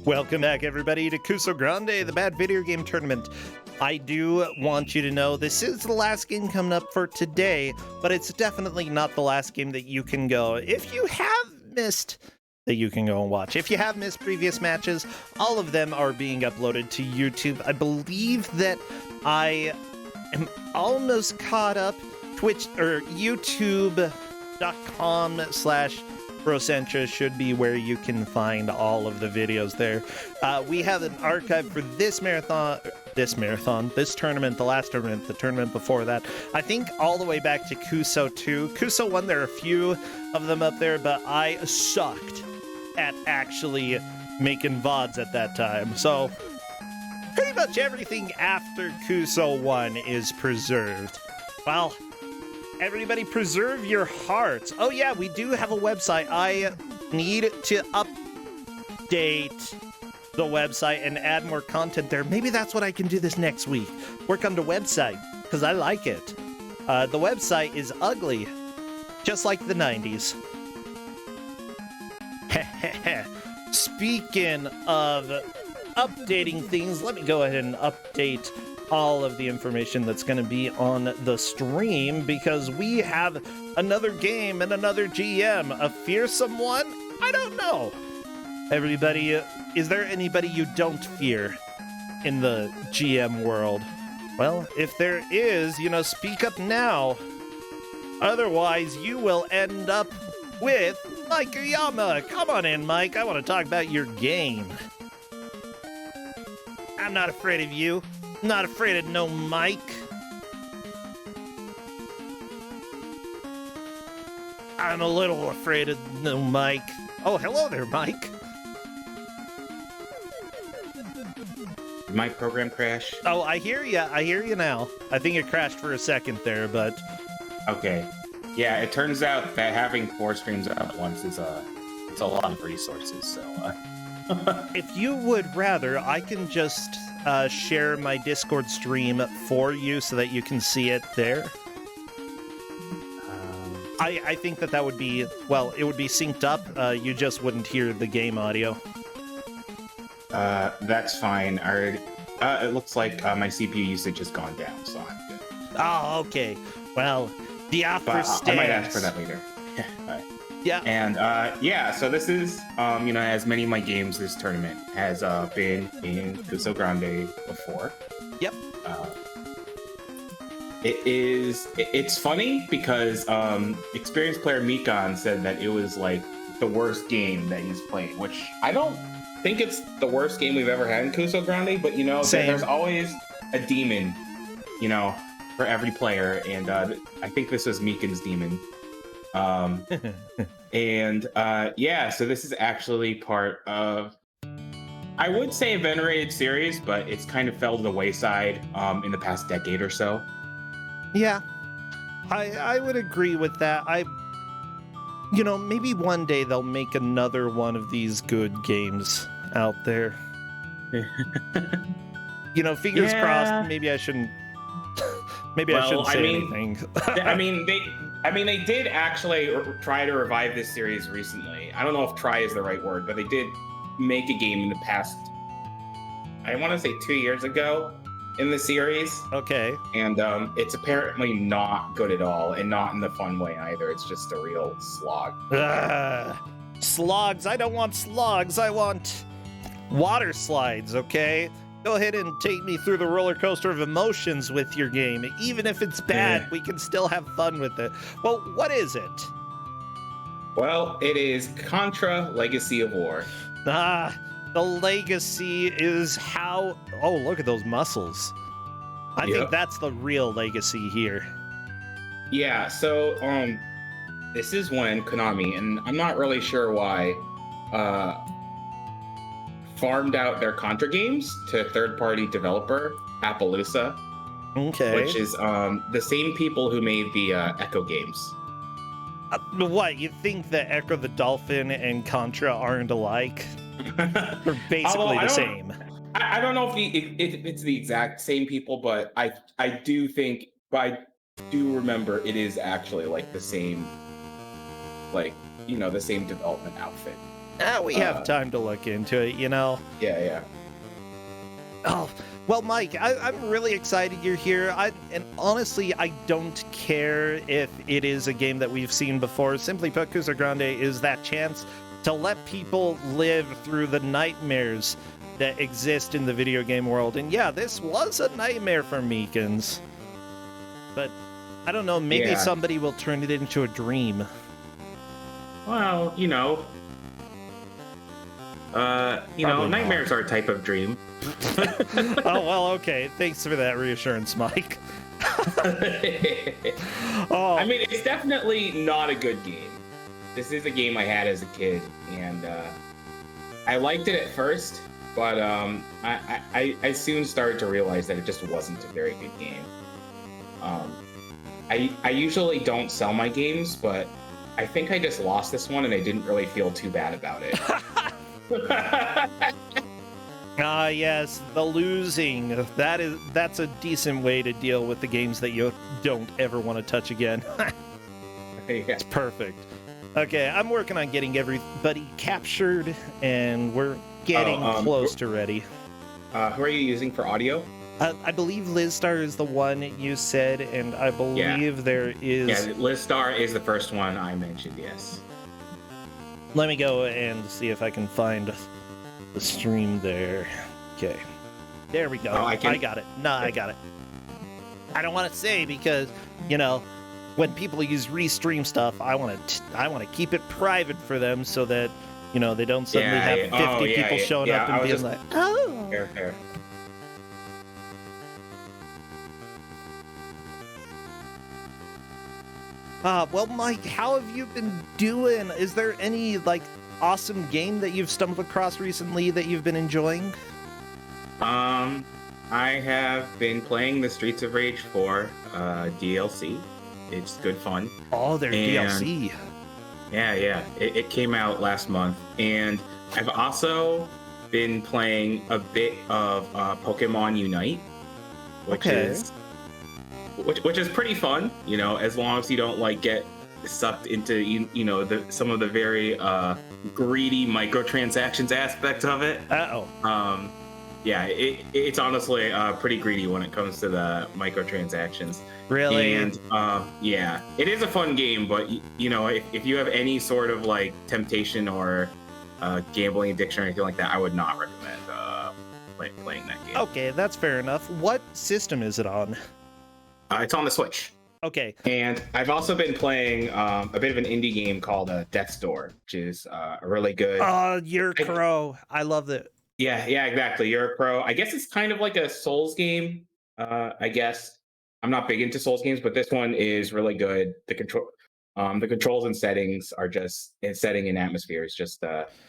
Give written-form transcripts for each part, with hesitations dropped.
Welcome back, everybody, to Kuso6rande, the Bad Video Game Tournament. I do want you to know this is the last game coming up for today, but it's definitely not the last game that you can go. If you have missed, that you can go and watch. If you have missed previous matches, all of them are being uploaded to YouTube. I believe that I am almost caught up. Twitch or youtube.com/Contra should be where you can find all of the videos there. We have an archive for this tournament, the last tournament, the tournament before that. I think all the way back to Kuso 2. Kuso 1, there are a few of them up there, but I sucked at actually making VODs at that time. So pretty much everything after Kuso 1 is preserved. Well, everybody preserve your hearts. Oh yeah, we do have a website. I need to update the website and add more content there. Maybe that's what I can do this next week. Work on the website, because I like it. The website is ugly, just like the 90s. Speaking of updating things, let me go ahead and update all of the information that's going to be on the stream, because we have another game and another GM. A fearsome one? I don't know. Everybody, is there anybody you don't fear in the GM world? Well, if there is, speak up now. Otherwise, you will end up with Mike Uyama. Come on in, Mike. I want to talk about your game. I'm not afraid of you. Not afraid of no Mike. I'm a little afraid of no Mike. Oh, hello there, Mike. Did my program crash? Oh, I hear you. I hear you now. I think it crashed for a second there, but... Okay. Yeah, it turns out that having 4 streams at once is it's a lot of resources, so... If you would rather, I can just share my Discord stream for you so that you can see it there. I think that would be, well, it would be synced up. You just wouldn't hear the game audio. That's fine. It looks like my CPU usage has gone down, so I'm good. Oh, okay. Well, the offer stands. I might ask for that later. Yeah. Right. Yeah. And so this is, as many of my games, this tournament has been in Kuso6rande before. Yep. It's funny because experienced player Mikan said that it was like the worst game that he's played, which I don't think it's the worst game we've ever had in Kuso6rande, but there's always a demon, for every player, and I think this was Mikan's demon. So this is actually part of, I would say, a venerated series, but it's kind of fell to the wayside in the past decade or so. Yeah, I would agree with that. Maybe one day they'll make another one of these good games out there. Fingers crossed. Maybe I shouldn't. Maybe I shouldn't say anything. They did actually try to revive this series recently. I don't know if try is the right word, but they did make a game in the past, I want to say 2 years ago in the series. Okay. And it's apparently not good at all, and not in the fun way either. It's just a real slog. Slogs. I don't want slogs. I want water slides, okay? Go ahead and take me through the roller coaster of emotions with your game. Even if it's bad, we can still have fun with it. Well, what is it? Well, it is Contra Legacy of War. The legacy is how... Oh, look at those muscles. I think that's the real legacy here. Yeah, so this is when Konami, and I'm not really sure why, farmed out their Contra games to a third-party developer, Appaloosa. Okay. Which is the same people who made the Echo games. What, you think that Echo the Dolphin and Contra aren't alike? They're basically the same. I don't know if it's the exact same people, but I do remember it is actually like the same, the same development outfit. We have time to look into it, you know? Yeah. Oh, well, Mike, I'm really excited you're here. And honestly, I don't care if it is a game that we've seen before. Simply put, Kuso6rande is that chance to let people live through the nightmares that exist in the video game world. And yeah, this was a nightmare for Meekins. But I don't know, maybe somebody will turn it into a dream. Well, nightmares are a type of dream. Oh, well, okay. Thanks for that reassurance, Mike. Oh. I mean, it's definitely not a good game. This is a game I had as a kid, and I liked it at first, but I soon started to realize that it just wasn't a very good game. I usually don't sell my games, but I think I just lost this one, and I didn't really feel too bad about it. Ah, yes, the losing. That's a decent way to deal with the games that you don't ever want to touch again. It's perfect. Okay, I'm working on getting everybody captured, and we're getting close to ready. Who are you using for audio? I believe Lizstar is the one you said, and I believe there is... Yeah, Lizstar is the first one I mentioned, yes. Let me go and see if I can find the stream there. Okay. There we go. I got it. No, I got it. I don't want to say because, when people use restream stuff, I want to keep it private for them so that, they don't suddenly have 50 people showing up and being like, oh. Fair. Well, Mike, how have you been doing? Is there any, awesome game that you've stumbled across recently that you've been enjoying? I have been playing the Streets of Rage 4 DLC. It's good fun. Oh, their DLC. Yeah. It came out last month. And I've also been playing a bit of Pokemon Unite, which is pretty fun, as long as you don't get sucked into some of the very greedy microtransactions aspect of it. It's honestly pretty greedy when it comes to the microtransactions. Really? And it is a fun game, but if you have any sort of temptation or gambling addiction or anything like that, I would not recommend playing that game. Okay, that's fair enough. What system is it on? It's on the Switch. Okay. And I've also been playing a bit of an indie game called Death's Door, which is a really good... You're Crow. I love it. Yeah, exactly. You're a Crow. I guess it's kind of like a Souls game, I guess. I'm not big into Souls games, but this one is really good. The controls and settings are setting and atmosphere is just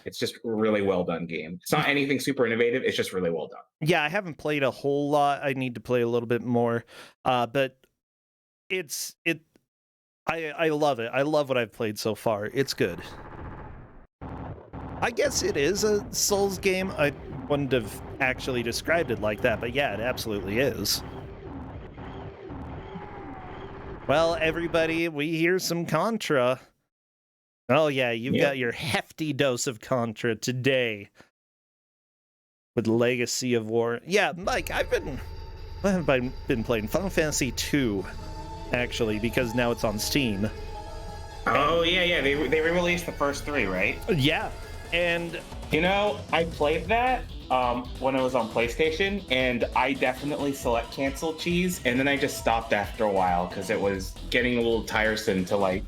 it's just a really well done game. It's not anything super innovative. It's just really well done. Yeah, I haven't played a whole lot. I need to play a little bit more. But I love it. I love what I've played so far. It's good. I guess it is a Souls game. I wouldn't have actually described it like that, but yeah, it absolutely is. Well, everybody, we hear some Contra. Oh yeah, you've got your hefty dose of Contra today with Legacy of War. Yeah, Mike, what have I been playing? Final Fantasy II, actually, because now it's on Steam. Oh, yeah. They re-released the first 3, right? Yeah, and... I played that when it was on PlayStation, and I definitely select cancel cheese, and then I just stopped after a while because it was getting a little tiresome to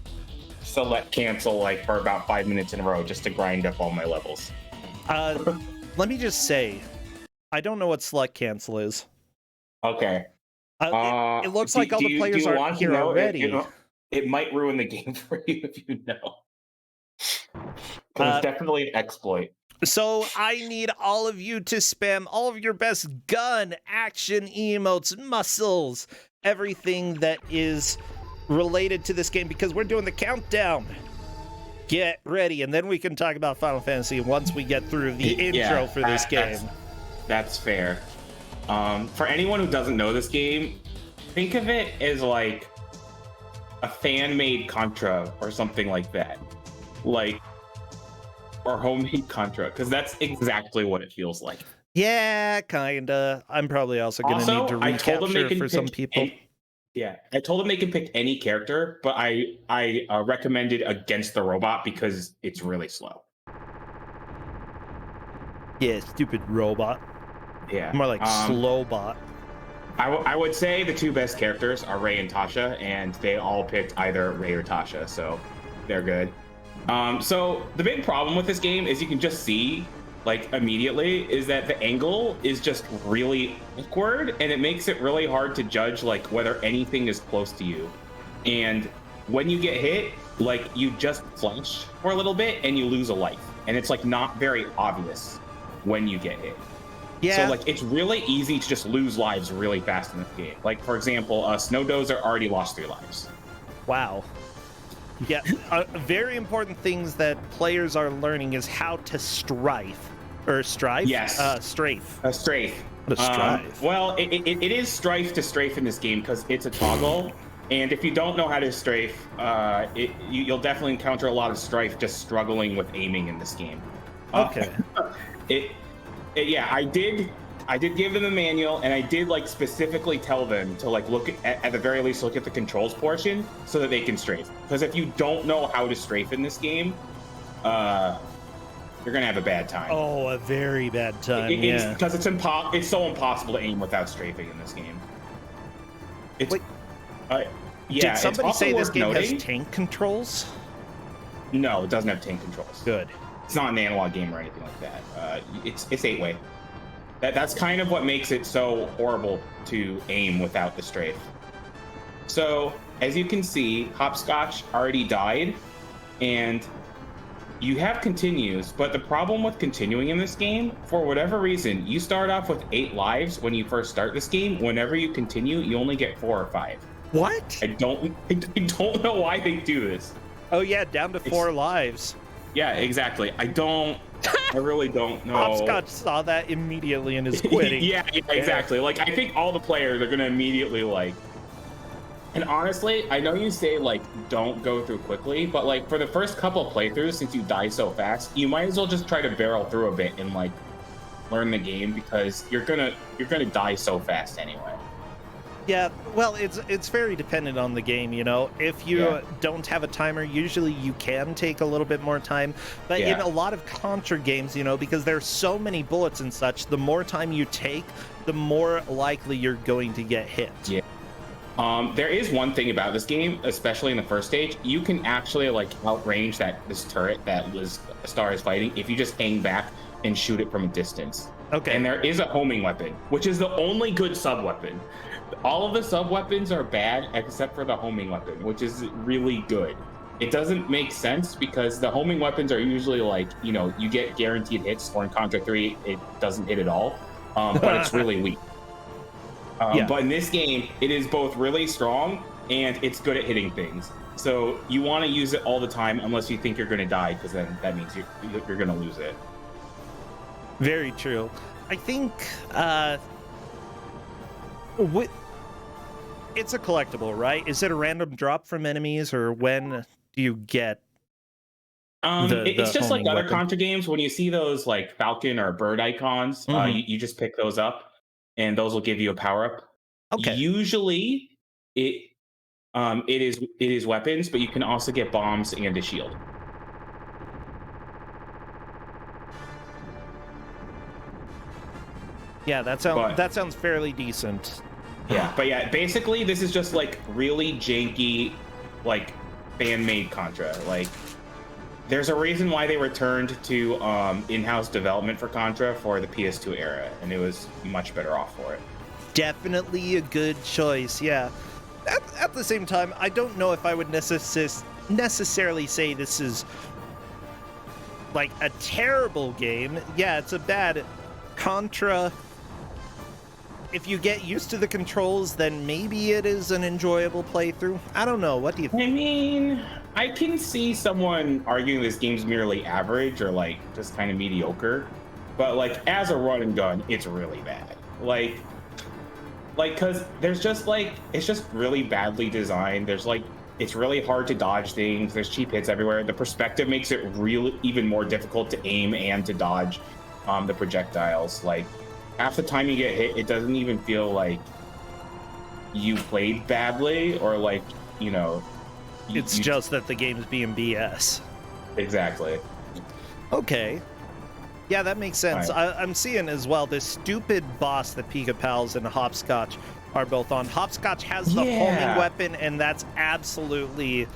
select cancel for about 5 minutes in a row just to grind up all my levels. Let me just say, I don't know what select cancel is. Okay. It looks like all the players are here already. It might ruin the game for you if you know. It's definitely an exploit. So I need all of you to spam all of your best gun, action, emotes, muscles, everything that is related to this game, because we're doing the countdown. Get ready, and then we can talk about Final Fantasy once we get through the intro for this game. That's fair. For anyone who doesn't know this game, think of it as a fan-made Contra or something like that. or homemade Contra, because that's exactly what it feels like. Yeah, kinda. I'm probably also gonna need Also, to I told them they recapture can for some pick people. yeah, I told them they can pick any character, but I recommended against the robot because it's really slow. Yeah, stupid robot. Yeah. More like slow bot. I would say the two best characters are Ray and Tasha, and they all picked either Ray or Tasha, so they're good. So the big problem with this game is you can just see, like, immediately, is that the angle is just really awkward, and it makes it really hard to judge, like, whether anything is close to you. And when you get hit, like, you just flinch for a little bit, and you lose a life. And it's, like, not very obvious when you get hit. Yeah. So, like, it's really easy to just lose lives really fast in this game. Like, for example, Snow Dozer already lost 3 lives. Wow. Yeah, very important things that players are learning is how to strife. Or strife? Yes. Strafe. Strafe. What a strife. Well, it is strife to strafe in this game because it's a toggle. And if you don't know how to strafe, you'll definitely encounter a lot of strife just struggling with aiming in this game. Okay. Yeah, I did give them a manual, and I did, like, specifically tell them to, like, look at the very least look at the controls portion so that they can strafe. Because if you don't know how to strafe in this game, you're gonna have a bad time. Oh, a very bad time. Yeah, because it's so impossible to aim without strafing in this game. Wait. Yeah. Did somebody say this game noting, has tank controls? No, it doesn't have tank controls. Good. It's not an analog game or anything like that. It's 8-way. That's kind of what makes it so horrible to aim without the strafe. So, as you can see, Hopscotch already died, and you have continues, but the problem with continuing in this game, for whatever reason, you start off with 8 lives when you first start this game. Whenever you continue, you only get 4 or 5. What? I don't know why they do this. Oh yeah, down to 4 lives. Yeah, exactly. I really don't know. Hopscotch saw that immediately and is quitting. yeah, exactly. Like, I think all the players are gonna immediately, like. And honestly, I know you say, like, don't go through quickly, but, like, for the first couple of playthroughs, since you die so fast, you might as well just try to barrel through a bit and, like, learn the game, because you're gonna die so fast anyway. Yeah, well, it's very dependent on the game, you know. If you don't have a timer, usually you can take a little bit more time. But in a lot of Contra games, you know, because there's so many bullets and such, the more time you take, the more likely you're going to get hit. Yeah. There is one thing about this game, especially in the first stage, you can actually, like, outrange this turret that Star is fighting if you just hang back and shoot it from a distance. Okay. And there is a homing weapon, which is the only good sub-weapon. All of the sub-weapons are bad except for the homing weapon, which is really good. It doesn't make sense because the homing weapons are usually, like, you know, you get guaranteed hits, or in Contra 3, it doesn't hit at all, but it's really weak. But in this game, it is both really strong and it's good at hitting things. So you want to use it all the time unless you think you're going to die, because then that means you're going to lose it. Very true. I think it's a collectible, right? Is it a random drop from enemies, or when do you get it's just like other weapon? Contra games. When you see those, like, falcon or bird icons, you just pick those up, and those will give you a power-up. Okay. Usually, it is weapons, but you can also get bombs and a shield. Yeah, that sounds fairly decent. Yeah, but yeah, basically this is just, like, really janky, like, fan-made Contra. Like, there's a reason why they returned to in-house development for Contra for the PS2 era, and it was much better off for it. Definitely a good choice, yeah. At the same time, I don't know if I would necessarily say this is, like, a terrible game. Yeah, it's a bad Contra. If you get used to the controls, then maybe it is an enjoyable playthrough. I don't know. What do you think? I mean, I can see someone arguing this game's merely average or, like, just kind of mediocre. But, like, as a run and gun, it's really bad. Like, because there's just, like, it's just really badly designed. There's, like, it's really hard to dodge things. There's cheap hits everywhere. The perspective makes it really even more difficult to aim and to dodge the projectiles. Like half the time you get hit, it doesn't even feel like you played badly or like, you know. It's just that the game's being BS. Exactly. Okay. Yeah, that makes sense. Right. I'm seeing as well this stupid boss that Pika Pals and Hopscotch are both on. Hopscotch has the homing weapon, and that's absolutely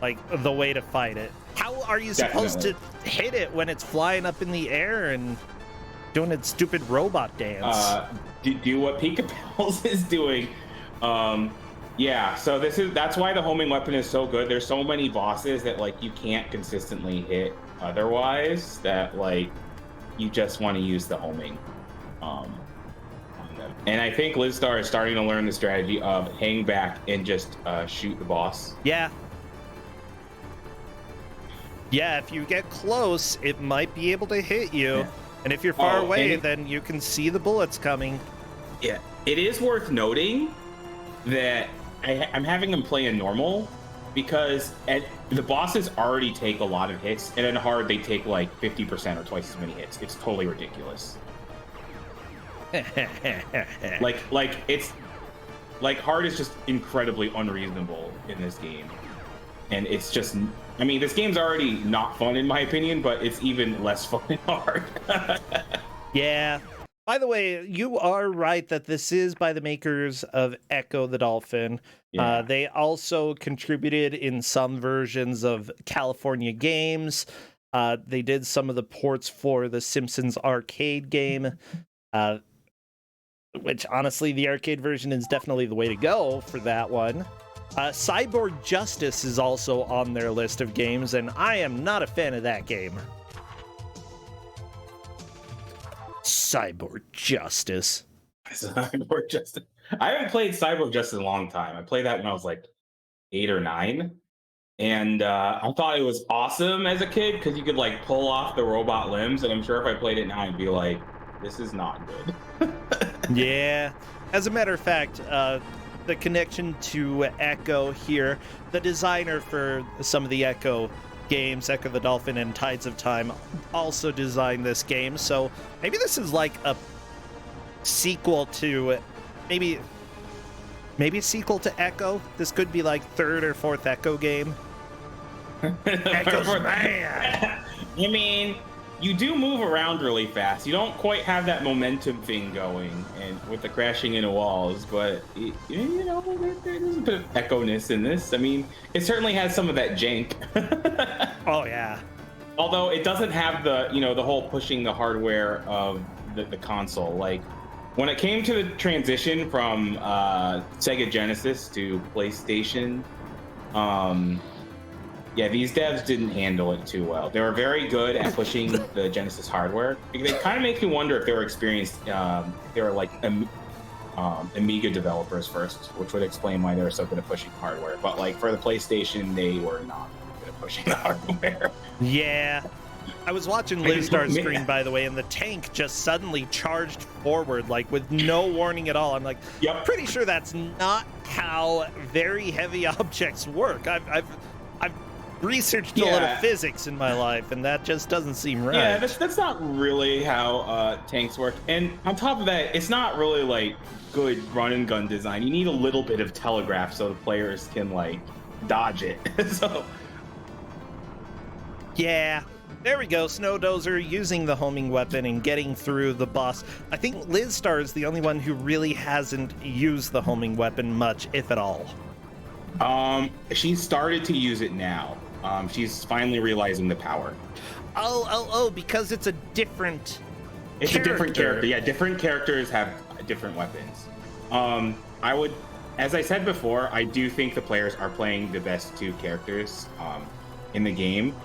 like the way to fight it. How are you supposed to hit it when it's flying up in the air and doing its stupid robot dance? Do what Pika Pals is doing. Yeah, so that's why the homing weapon is so good. There's so many bosses that like you can't consistently hit otherwise, that like you just want to use the homing on them. And I think Lizstar is starting to learn the strategy of hang back and just shoot the boss. Yeah, if you get close, it might be able to hit you. Yeah. And if you're far away, then you can see the bullets coming. Yeah, it is worth noting that I'm having him play in normal because the bosses already take a lot of hits, and in hard they take like 50% or twice as many hits. It's totally ridiculous. like it's like hard is just incredibly unreasonable in this game, and it's just, I mean, this game's already not fun in my opinion, but it's even less fun in hard. Yeah. By the way, you are right that this is by the makers of Echo the Dolphin. Yeah. They also contributed in some versions of California Games. They did some of the ports for the Simpsons arcade game, which honestly, the arcade version is definitely the way to go for that one. Cyborg Justice is also on their list of games, and I am not a fan of that game. Cyborg Justice. Cyborg Justice. I haven't played Cyborg Justice in a long time. I played that when I was like 8 or 9. And I thought it was awesome as a kid because you could like pull off the robot limbs. And I'm sure if I played it now, I'd be like, this is not good. Yeah. As a matter of fact, the connection to Echo here, the designer for some of the Echo games, Echo the Dolphin and Tides of Time, also designed this game. So maybe this is like a sequel to maybe a sequel to Echo. This could be like third or fourth Echo game. Echo's man. I mean, you do move around really fast. You don't quite have that momentum thing going, and with the crashing into walls, but you know, there's a bit of echo-ness in this. I mean, it certainly has some of that jank. Oh yeah. Although it doesn't have the, you know, the whole pushing the hardware of the console. Like when it came to the transition from Sega Genesis to PlayStation, yeah, these devs didn't handle it too well. They were very good at pushing the Genesis hardware. It kind of makes me wonder if they were experienced, they were like Amiga developers first, which would explain why they were so good at pushing hardware. But like for the PlayStation, they were not good at pushing the hardware. Yeah. I was watching Lizstar's screen, by the way, and the tank just suddenly charged forward, like with no warning at all. I'm like, yep. Pretty sure that's not how very heavy objects work. I've researched a little physics in my life, and that just doesn't seem right. Yeah, that's not really how tanks work. And on top of that, it's not really like good run and gun design. You need a little bit of telegraph so the players can like dodge it. So yeah, there we go. Snowdozer using the homing weapon and getting through the boss. I think Lizstar is the only one who really hasn't used the homing weapon much, if at all. She started to use it now. She's finally realizing the power. Oh, because it's a different It's a different character. Yeah, different characters have different weapons. As I said before, I do think the players are playing the best two characters in the game.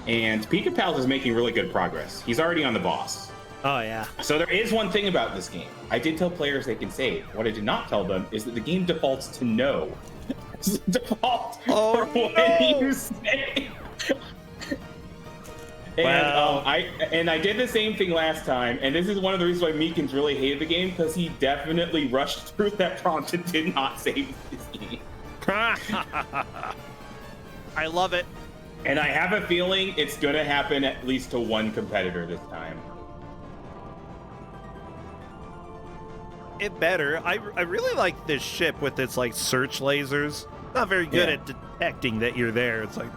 And Pika Pals is making really good progress. He's already on the boss. Oh, yeah. So there is one thing about this game. I did tell players they can save. What I did not tell them is that the game defaults to no. Default for when you save. And I did the same thing last time, and this is one of the reasons why Meekins really hated the game, because he definitely rushed through that prompt and did not save this game. I love it. And I have a feeling it's going to happen at least to one competitor this time. It better. I really like this ship with its like search lasers. Not very good at detecting that you're there. It's like,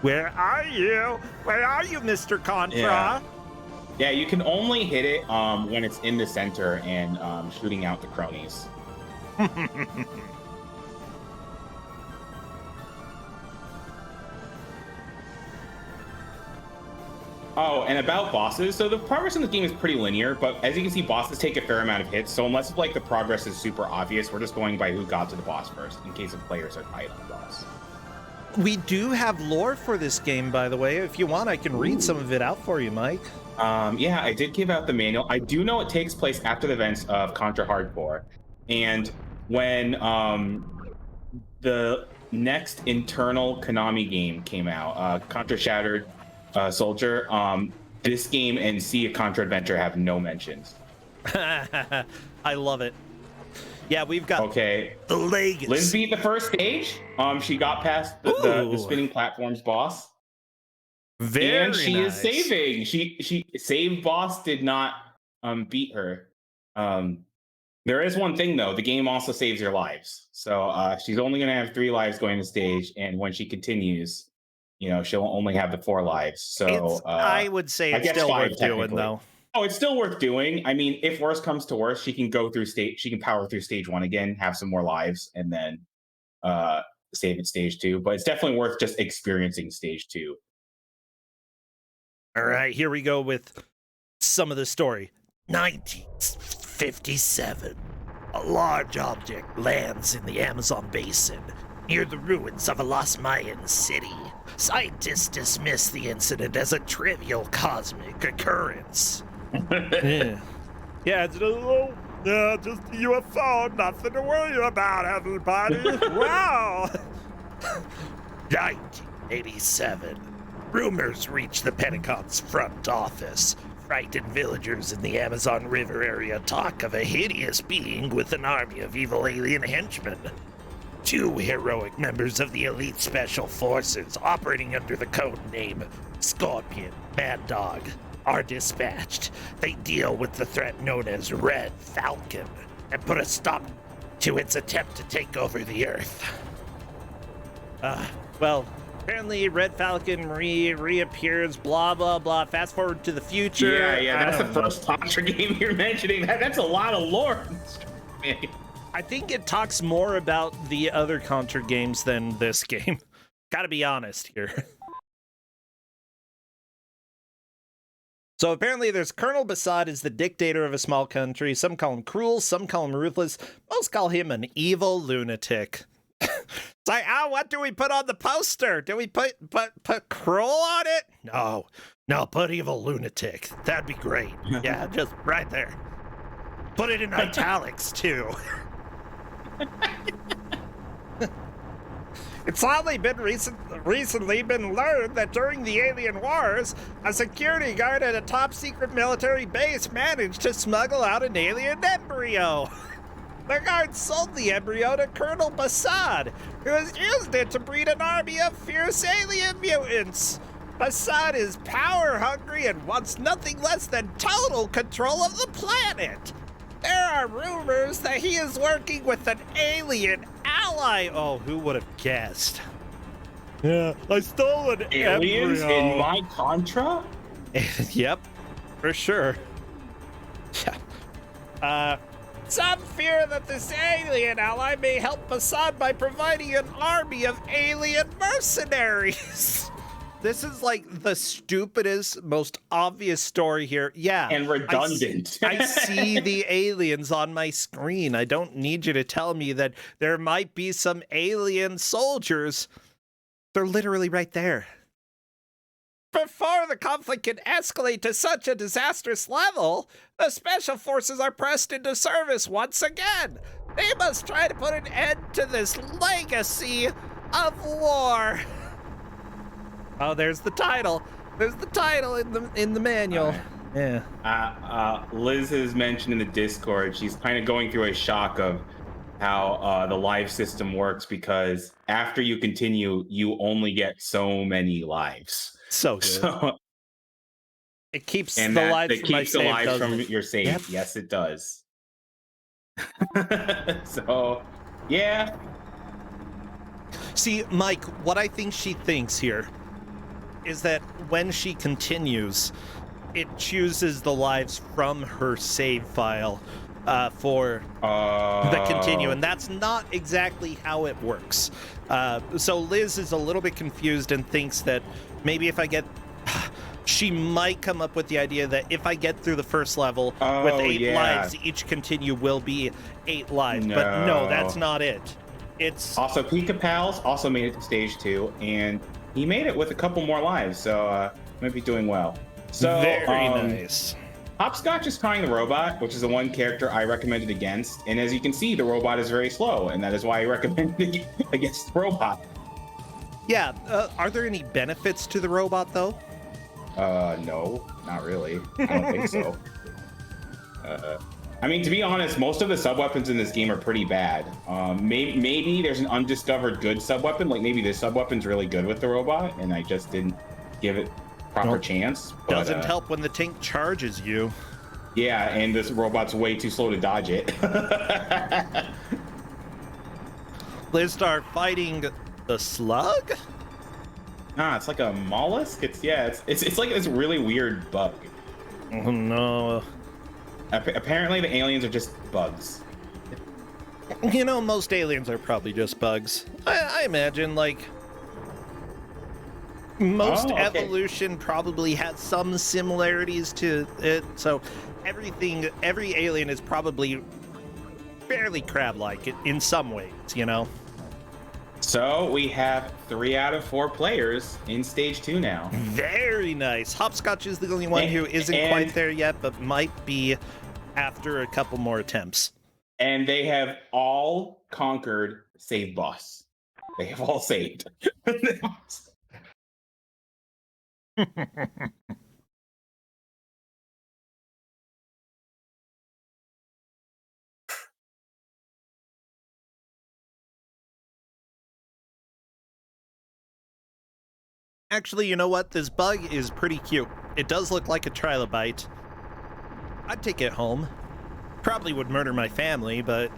where are you? Where are you, Mr. Contra? Yeah, you can only hit it when it's in the center and shooting out the cronies. Oh, and about bosses, so the progress in this game is pretty linear, but as you can see, bosses take a fair amount of hits, so unless like the progress is super obvious, we're just going by who got to the boss first, in case the players are tight on the boss. We do have lore for this game, by the way. If you want, I can read some of it out for you, Mike. Yeah, I did give out the manual. I do know it takes place after the events of Contra Hardcore, and when the next internal Konami game came out, Contra Shattered Soldier, this game and Sea of Contra Adventure have no mentions. I love it. Yeah, we've got the legacy. Liz beat the first stage. She got past the spinning platforms boss. Very and she nice. is saving. She save boss did not beat her. There is one thing though, the game also saves your lives. So she's only gonna have 3 lives going to stage, and when she continues, you know, she'll only have the 4 lives. So I would say it's still worth doing, though. Oh, it's still worth doing. I mean, if worse comes to worse, she can go through she can power through stage 1 again, have some more lives, and then save at stage 2. But it's definitely worth just experiencing stage 2. All right, here we go with some of the story. 1957. A large object lands in the Amazon basin near the ruins of a lost Mayan city. Scientists dismiss the incident as a trivial cosmic occurrence. Yeah, it's just a UFO, nothing to worry about, everybody. Wow. 1987. Rumors reach the Pentagon's front office. Frightened villagers in the Amazon River area talk of a hideous being with an army of evil alien henchmen. 2 heroic members of the elite special forces operating under the code name Scorpion, Mad Dog, are dispatched. They deal with the threat known as Red Falcon and put a stop to its attempt to take over the Earth. Well, apparently Red Falcon reappears, blah, blah, blah. Fast forward to the future. Yeah, that's the first Contra game you're mentioning. That's a lot of lore. I think it talks more about the other Contra games than this game. Gotta be honest here. So apparently there's Colonel Basad is the dictator of a small country. Some call him cruel, some call him ruthless. Most call him an evil lunatic. It's like, what do we put on the poster? Do we put cruel on it? No, put evil lunatic. That'd be great. Yeah, just right there. Put it in italics too. It's only been recently been learned that during the Alien Wars, a security guard at a top-secret military base managed to smuggle out an alien embryo. The guard sold the embryo to Colonel Basad, who has used it to breed an army of fierce alien mutants. Basad is power-hungry and wants nothing less than total control of the planet. There are rumors that he is working with an alien ally. Oh, who would have guessed? Yeah, I stole an aliens embryo. In my Contra? Yep, for sure. Yeah. Some fear that this alien ally may help Basad by providing an army of alien mercenaries. This is like the stupidest, most obvious story here. Yeah. And redundant. I see the aliens on my screen. I don't need you to tell me that there might be some alien soldiers. They're literally right there. Before the conflict can escalate to such a disastrous level, the special forces are pressed into service once again. They must try to put an end to this legacy of war. Oh, there's the title. There's the title in the manual. Yeah. Liz has mentioned in the Discord she's kind of going through a shock of how the live system works, because after you continue, you only get so many lives. So good. So, It keeps and the that lives it from my keeps the save, lives doesn't from it? your save. Yep. Yes, it does. So, yeah. See, Mike, what I think she thinks here is that when she continues, it chooses the lives from her save file for the continue, and that's not exactly how it works. So Liz is a little bit confused and thinks that maybe if I get... She might come up with the idea that if I get through the first level with 8 lives, each continue will be 8 lives. But no, that's not it. It's also Pika Pals also made it to stage 2, and he made it with a couple more lives, so might be doing well. So very nice. Hopscotch is trying the robot, which is the one character I recommended against, and as you can see, the robot is very slow, and that is why I recommended against the robot. Yeah, are there any benefits to the robot, though? No, not really. I don't think so. I mean, to be honest, most of the sub-weapons in this game are pretty bad. Maybe there's an undiscovered good sub-weapon, like maybe this sub-weapon's really good with the robot, and I just didn't give it proper chance. But, doesn't help when the tank charges you. Yeah, and this robot's way too slow to dodge it. Liz start fighting the slug? Nah, it's like a mollusk. It's like this really weird bug. Oh no. Apparently the aliens are just bugs. You know, most aliens are probably just bugs. I imagine, like, most evolution probably has some similarities to it, so every alien is probably fairly crab-like in some ways, you know? So we have 3 out of 4 players in stage 2 now. Very nice. Hopscotch is the only one who isn't quite there yet, but might be after a couple more attempts. And they have all conquered save boss. They have all saved. Actually, you know what? This bug is pretty cute. It does look like a trilobite. I'd take it home. Probably would murder my family, but...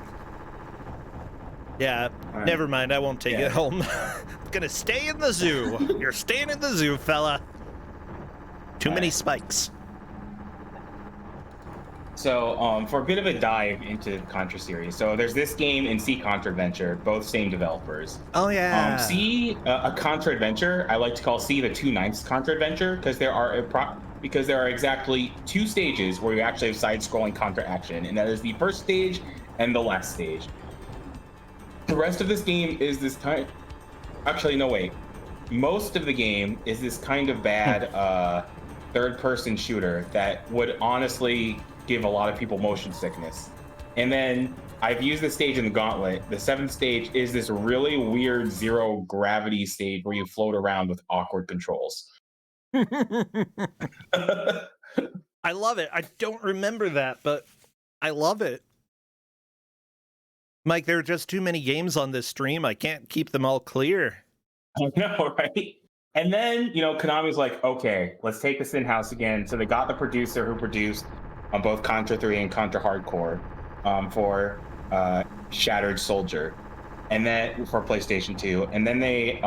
Yeah, never mind. I won't take it home. I'm gonna stay in the zoo. You're staying in the zoo, fella. Too many spikes. So, for a bit of a dive into the Contra series, so there's this game and C Contra Adventure, both same developers. Oh yeah. C, a Contra Adventure, I like to call C the 2/9 Contra Adventure, because there are exactly 2 stages where you actually have side-scrolling Contra action, and that is the first stage and the last stage. The rest of this game is this kind. Actually, no, wait. Most of the game is this kind of bad third-person shooter that would honestly give a lot of people motion sickness. And then I've used the stage in the Gauntlet. The 7th stage is this really weird zero gravity stage where you float around with awkward controls. I love it. I don't remember that, but I love it. Mike, there are just too many games on this stream. I can't keep them all clear. I know, right? And then, Konami's like, okay, let's take this in-house again. So they got the producer who produced on both Contra 3 and Contra Hardcore for Shattered Soldier, and then for PlayStation 2. And then they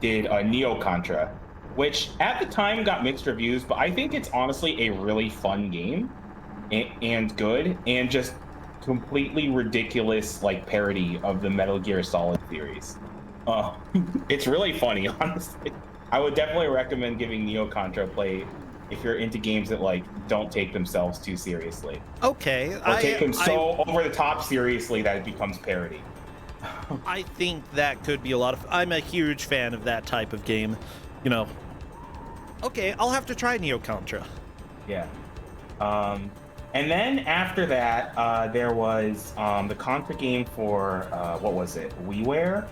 did Neo Contra, which at the time got mixed reviews, but I think it's honestly a really fun game and good, and just completely ridiculous like parody of the Metal Gear Solid series. It's really funny, honestly. I would definitely recommend giving Neo Contra a play if you're into games that like don't take themselves too seriously. Okay. Or take them so over the top seriously that it becomes parody. I think that could be a lot of... I'm a huge fan of that type of game. Okay, I'll have to try Neo Contra. Yeah. And then after that, there was the Contra game for, what was it? WiiWare?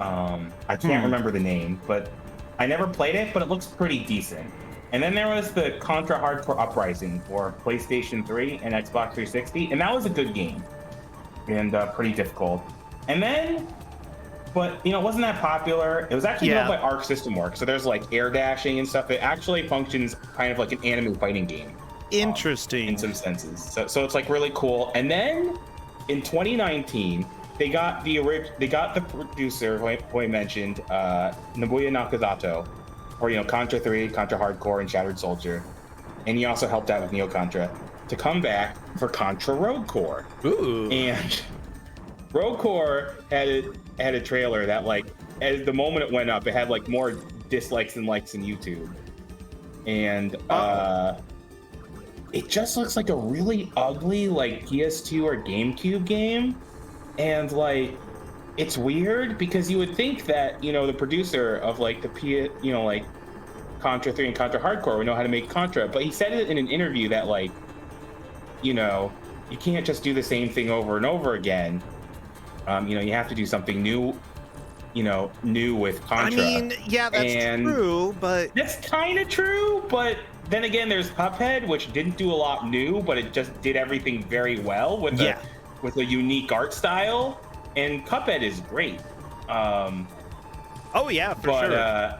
I can't remember the name, but I never played it, but it looks pretty decent. And then there was the Contra Hardcore Uprising for PlayStation 3 and Xbox 360, and that was a good game. and pretty difficult. And then, but it wasn't that popular. It was actually developed by Arc System Works, so there's like air dashing and stuff. It actually functions kind of like an anime fighting game. Interesting. In some senses. So it's like really cool. And then in 2019, they got the producer who I mentioned, Nobuya Nakazato, for Contra 3, Contra Hardcore, and Shattered Soldier, and he also helped out with Neo Contra, to come back for Contra Rogue Core. Ooh. And Rogue Core had a trailer that, like, as the moment it went up, it had like more dislikes than likes in YouTube, and it just looks like a really ugly like PS2 or GameCube game. And like, it's weird because you would think that the producer of like like Contra 3 and Contra Hardcore would know how to make Contra, but he said it in an interview that like you can't just do the same thing over and over again. You have to do something new with Contra. I mean, yeah, that's true, but that's kind of true. But then again, there's Cuphead, which didn't do a lot new, but it just did everything very well with a unique art style. And Cuphead is great. Oh yeah, for sure.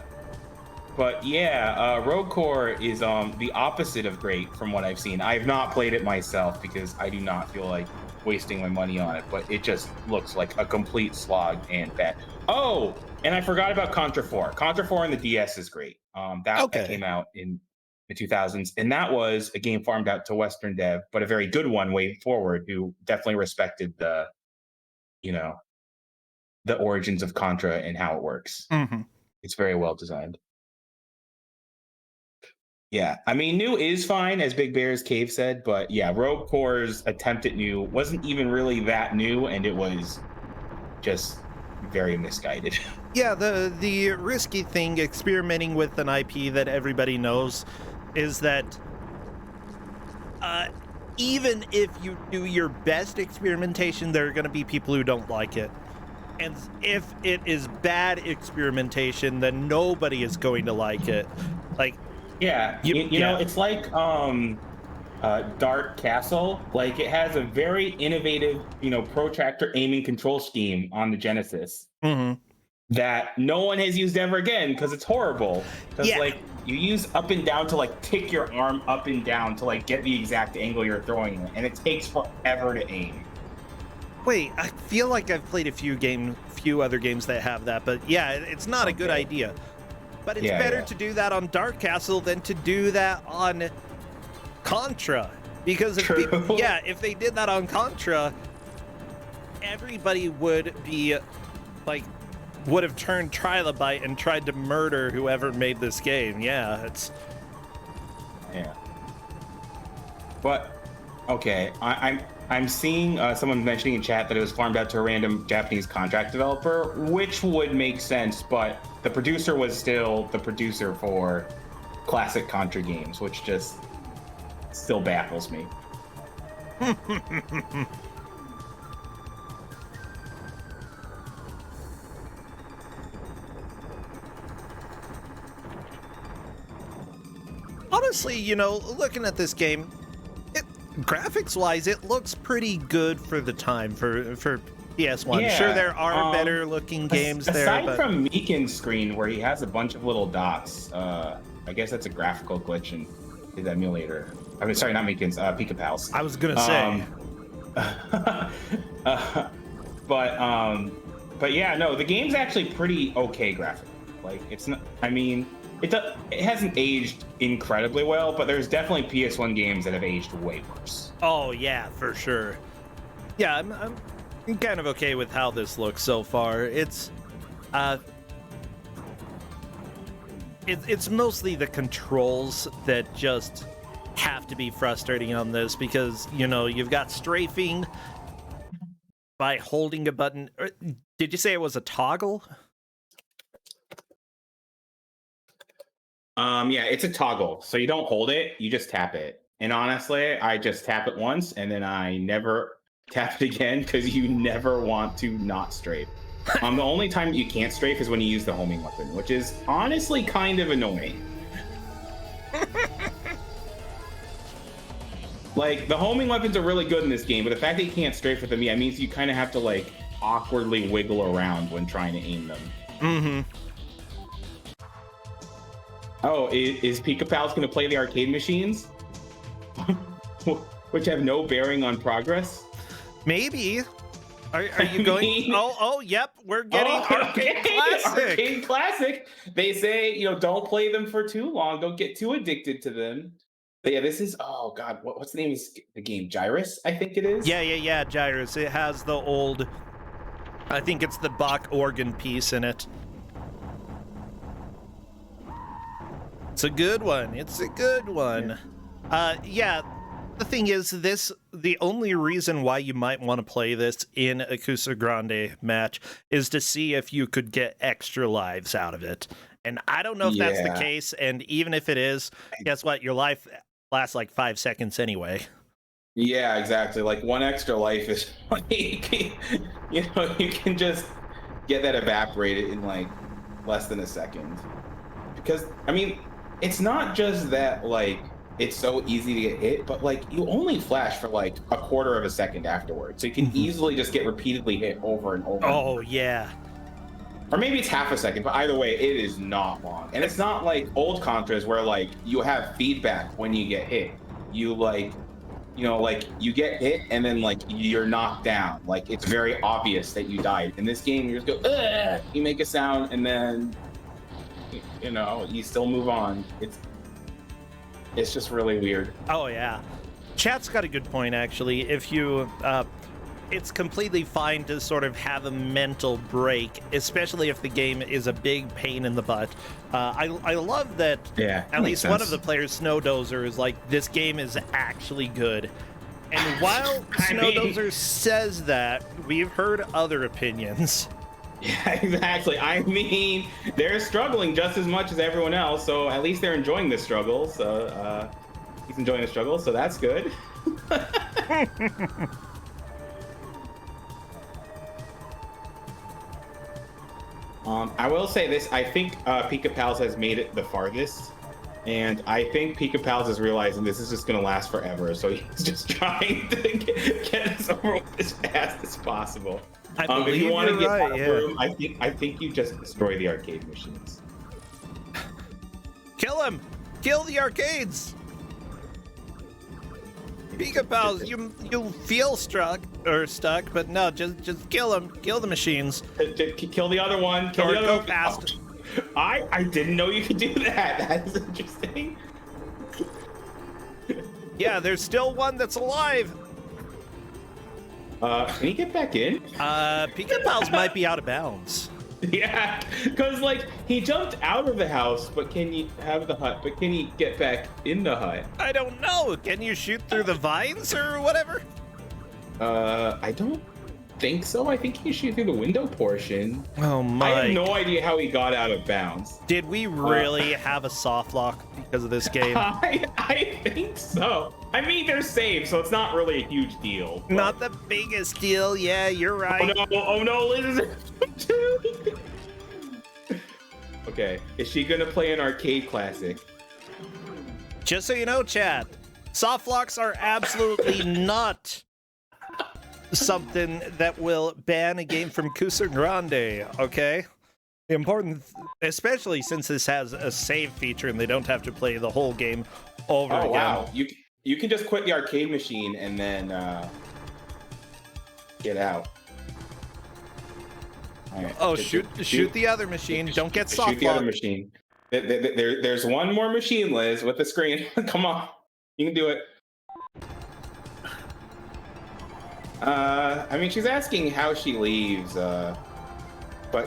But yeah, Rogue Core is the opposite of great from what I've seen. I have not played it myself because I do not feel like wasting my money on it, but it just looks like a complete slog and bad. Oh, and I forgot about Contra 4. Contra 4 on the DS is great. That came out in the 2000s, and that was a game farmed out to Western dev, but a very good one way forward, who definitely respected the origins of Contra and how it works. Mm-hmm. It's very well designed. Yeah, I mean, new is fine, as Big Bear's Cave said, but yeah, Rogue Core's attempt at new wasn't even really that new, and it was just very misguided. Yeah, the risky thing experimenting with an IP that everybody knows is that even if you do your best experimentation, there are going to be people who don't like it. And if it is bad experimentation, then nobody is going to like it. Like, yeah, it's like Dark Castle. Like, it has a very innovative, protractor aiming control scheme on the Genesis that no one has used ever again because it's horrible. Because like, you use up and down to like tick your arm up and down to like get the exact angle you're throwing it, and it takes forever to aim. Wait, I feel like I've played a few other games that have that, but yeah, it's not a good idea. But it's better to do that on Dark Castle than to do that on Contra. Because if they did that on Contra, everybody would have turned Trilobite and tried to murder whoever made this game. Yeah. But okay, I'm seeing someone mentioning in chat that it was farmed out to a random Japanese contract developer, which would make sense, but the producer was still the producer for classic Contra games, which just still baffles me. Honestly, looking at this game, graphics-wise, it looks pretty good for the time for PS1. Yeah, sure, there are better-looking games there. Aside from Meekin's screen, where he has a bunch of little dots, I guess that's a graphical glitch in his emulator. I mean, sorry, not Meekin's, Pika-Pal's. I was gonna say. But yeah, no, the game's actually pretty okay graphically. Like, it's not. I mean, it hasn't aged incredibly well, but there's definitely PS1 games that have aged way worse. Oh yeah, for sure. Yeah, I'm kind of okay with how this looks so far. It's mostly the controls that just have to be frustrating on this, because you've got strafing by holding a button. Did you say it was a toggle? Yeah, it's a toggle. So you don't hold it, you just tap it. And honestly, I just tap it once and then I never tap it again, because you never want to not strafe. The only time you can't strafe is when you use the homing weapon, which is honestly kind of annoying. Like, the homing weapons are really good in this game, but the fact that you can't strafe with them, yeah, means you kind of have to, like, awkwardly wiggle around when trying to aim them. Mm-hmm. Oh, is Pika Pals going to play the arcade machines? Which have no bearing on progress? Maybe. Are you going? Yep, we're getting Arcade Classic. Arcade Classic. They say, don't play them for too long. Don't get too addicted to them. But yeah, this is, oh God, what's the name of the game? Gyrus, I think it is? Yeah, Gyrus. It has the old, I think it's the Bach organ piece in it. It's a good one. Yeah. The thing is, the only reason why you might want to play this in a Kuso6rande match is to see if you could get extra lives out of it. And I don't know if that's the case, and even if it is, guess what? Your life lasts like 5 seconds anyway. Yeah, exactly. Like, one extra life is like, you can just get that evaporated in like less than a second. Because, I mean, it's not just that, like, it's so easy to get hit, but like, you only flash for like a quarter of a second afterwards. So you can easily just get repeatedly hit over and over. Oh, yeah. Or maybe it's half a second, but either way, it is not long. And it's not like old Contras where like you have feedback when you get hit. You like, you get hit and then like you're knocked down. Like, it's very obvious that you died. In this game, you just go, ugh! You make a sound and then, you still move on. It's just really weird. Oh, yeah. Chat's got a good point, actually. If you, it's completely fine to sort of have a mental break, especially if the game is a big pain in the butt. I love that at least one of the players, Snowdozer, is like, this game is actually good. And while Snowdozer says that, we've heard other opinions. Yeah, exactly. I mean, they're struggling just as much as everyone else, so at least they're enjoying the struggle. So he's enjoying the struggle, so that's good. I will say this: I think Pika Pals has made it the farthest, and I think Pika Pals is realizing this is just going to last forever. So he's just trying to get us over with as fast as possible. If you want to get out of room, I think you just destroy the arcade machines. Kill him! Kill the arcades! Pika Pals, you feel stuck, but no, just kill him. Kill the machines. Kill the other one. Kill the other one fast. Oh, I didn't know you could do that. That is interesting. Yeah, there's still one that's alive. Can he get back in? Pika Pals might be out of bounds. Yeah, because like he jumped out of the house, but can you have the hut? But can he get back in the hut? I don't know. Can you shoot through the vines or whatever? I don't think so. I think he can shoot through the window portion. Oh my! I have no idea how he got out of bounds. Did we really have a soft lock because of this game? I think so. I mean, they're safe, so it's not really a huge deal. But... Not the biggest deal. Yeah, you're right. Oh no, Liz. Okay, is she gonna play an arcade classic? Just so you know, chat, soft locks are absolutely not something that will ban a game from Kuso6rande, okay? The important, especially since this has a save feature and they don't have to play the whole game over again. Wow, you can just quit the arcade machine and then get out. Right. Oh, shoot the other machine. Don't get soft locked. Shoot the other machine. There's one more machine, Liz, with the screen. Come on. You can do it. I mean, she's asking how she leaves, but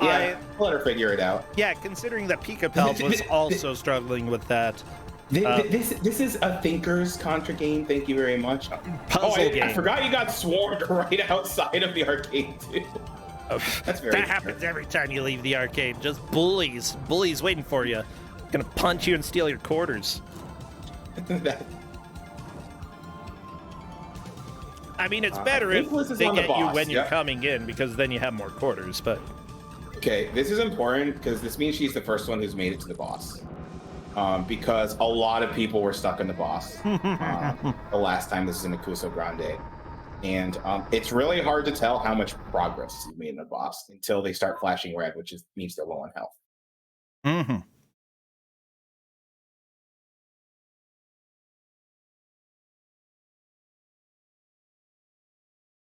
yeah, let her figure it out. Yeah, considering that Pika Pals was also struggling with that. This is a Thinker's Contra game. Thank you very much. Puzzle game. I forgot you got swarmed right outside of the arcade, too. That's very that happens every time you leave the arcade. Just bullies waiting for you. Gonna punch you and steal your quarters. I mean, it's better if they get you when you're coming in, because then you have more quarters, but... Okay, this is important, because this means she's the first one who's made it to the boss. because a lot of people were stuck in the boss the last time this is in the Kuso6rande. And it's really hard to tell how much progress you made in the boss until they start flashing red, which means they're low on health. Mm-hmm.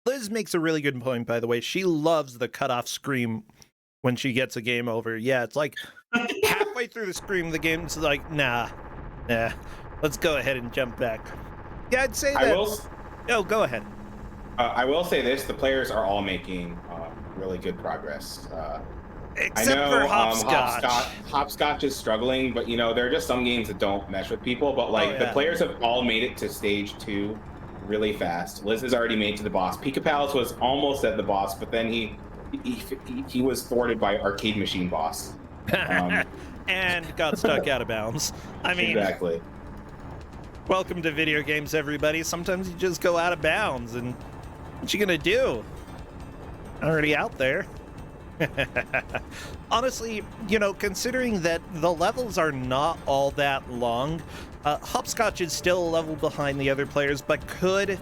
Liz makes a really good point, by the way. She loves the cutoff scream when she gets a game over. Yeah, it's like halfway through the scream, the game's like, nah, let's go ahead and jump back. Yeah, I'd say that. Oh, go ahead. I will say this: the players are all making really good progress. Except I know for Hopscotch. Hopscotch is struggling, but you know there are just some games that don't mesh with people. But like the players have all made it to stage 2 really fast. Liz has already made it to the boss. Pika Palace was almost at the boss, but then he was thwarted by Arcade Machine boss. And got stuck out of bounds. I mean, exactly. Welcome to video games, everybody. Sometimes you just go out of bounds, and what you gonna do? Already out there. Honestly, you know, considering that the levels are not all that long, Hopscotch is still a level behind the other players, but could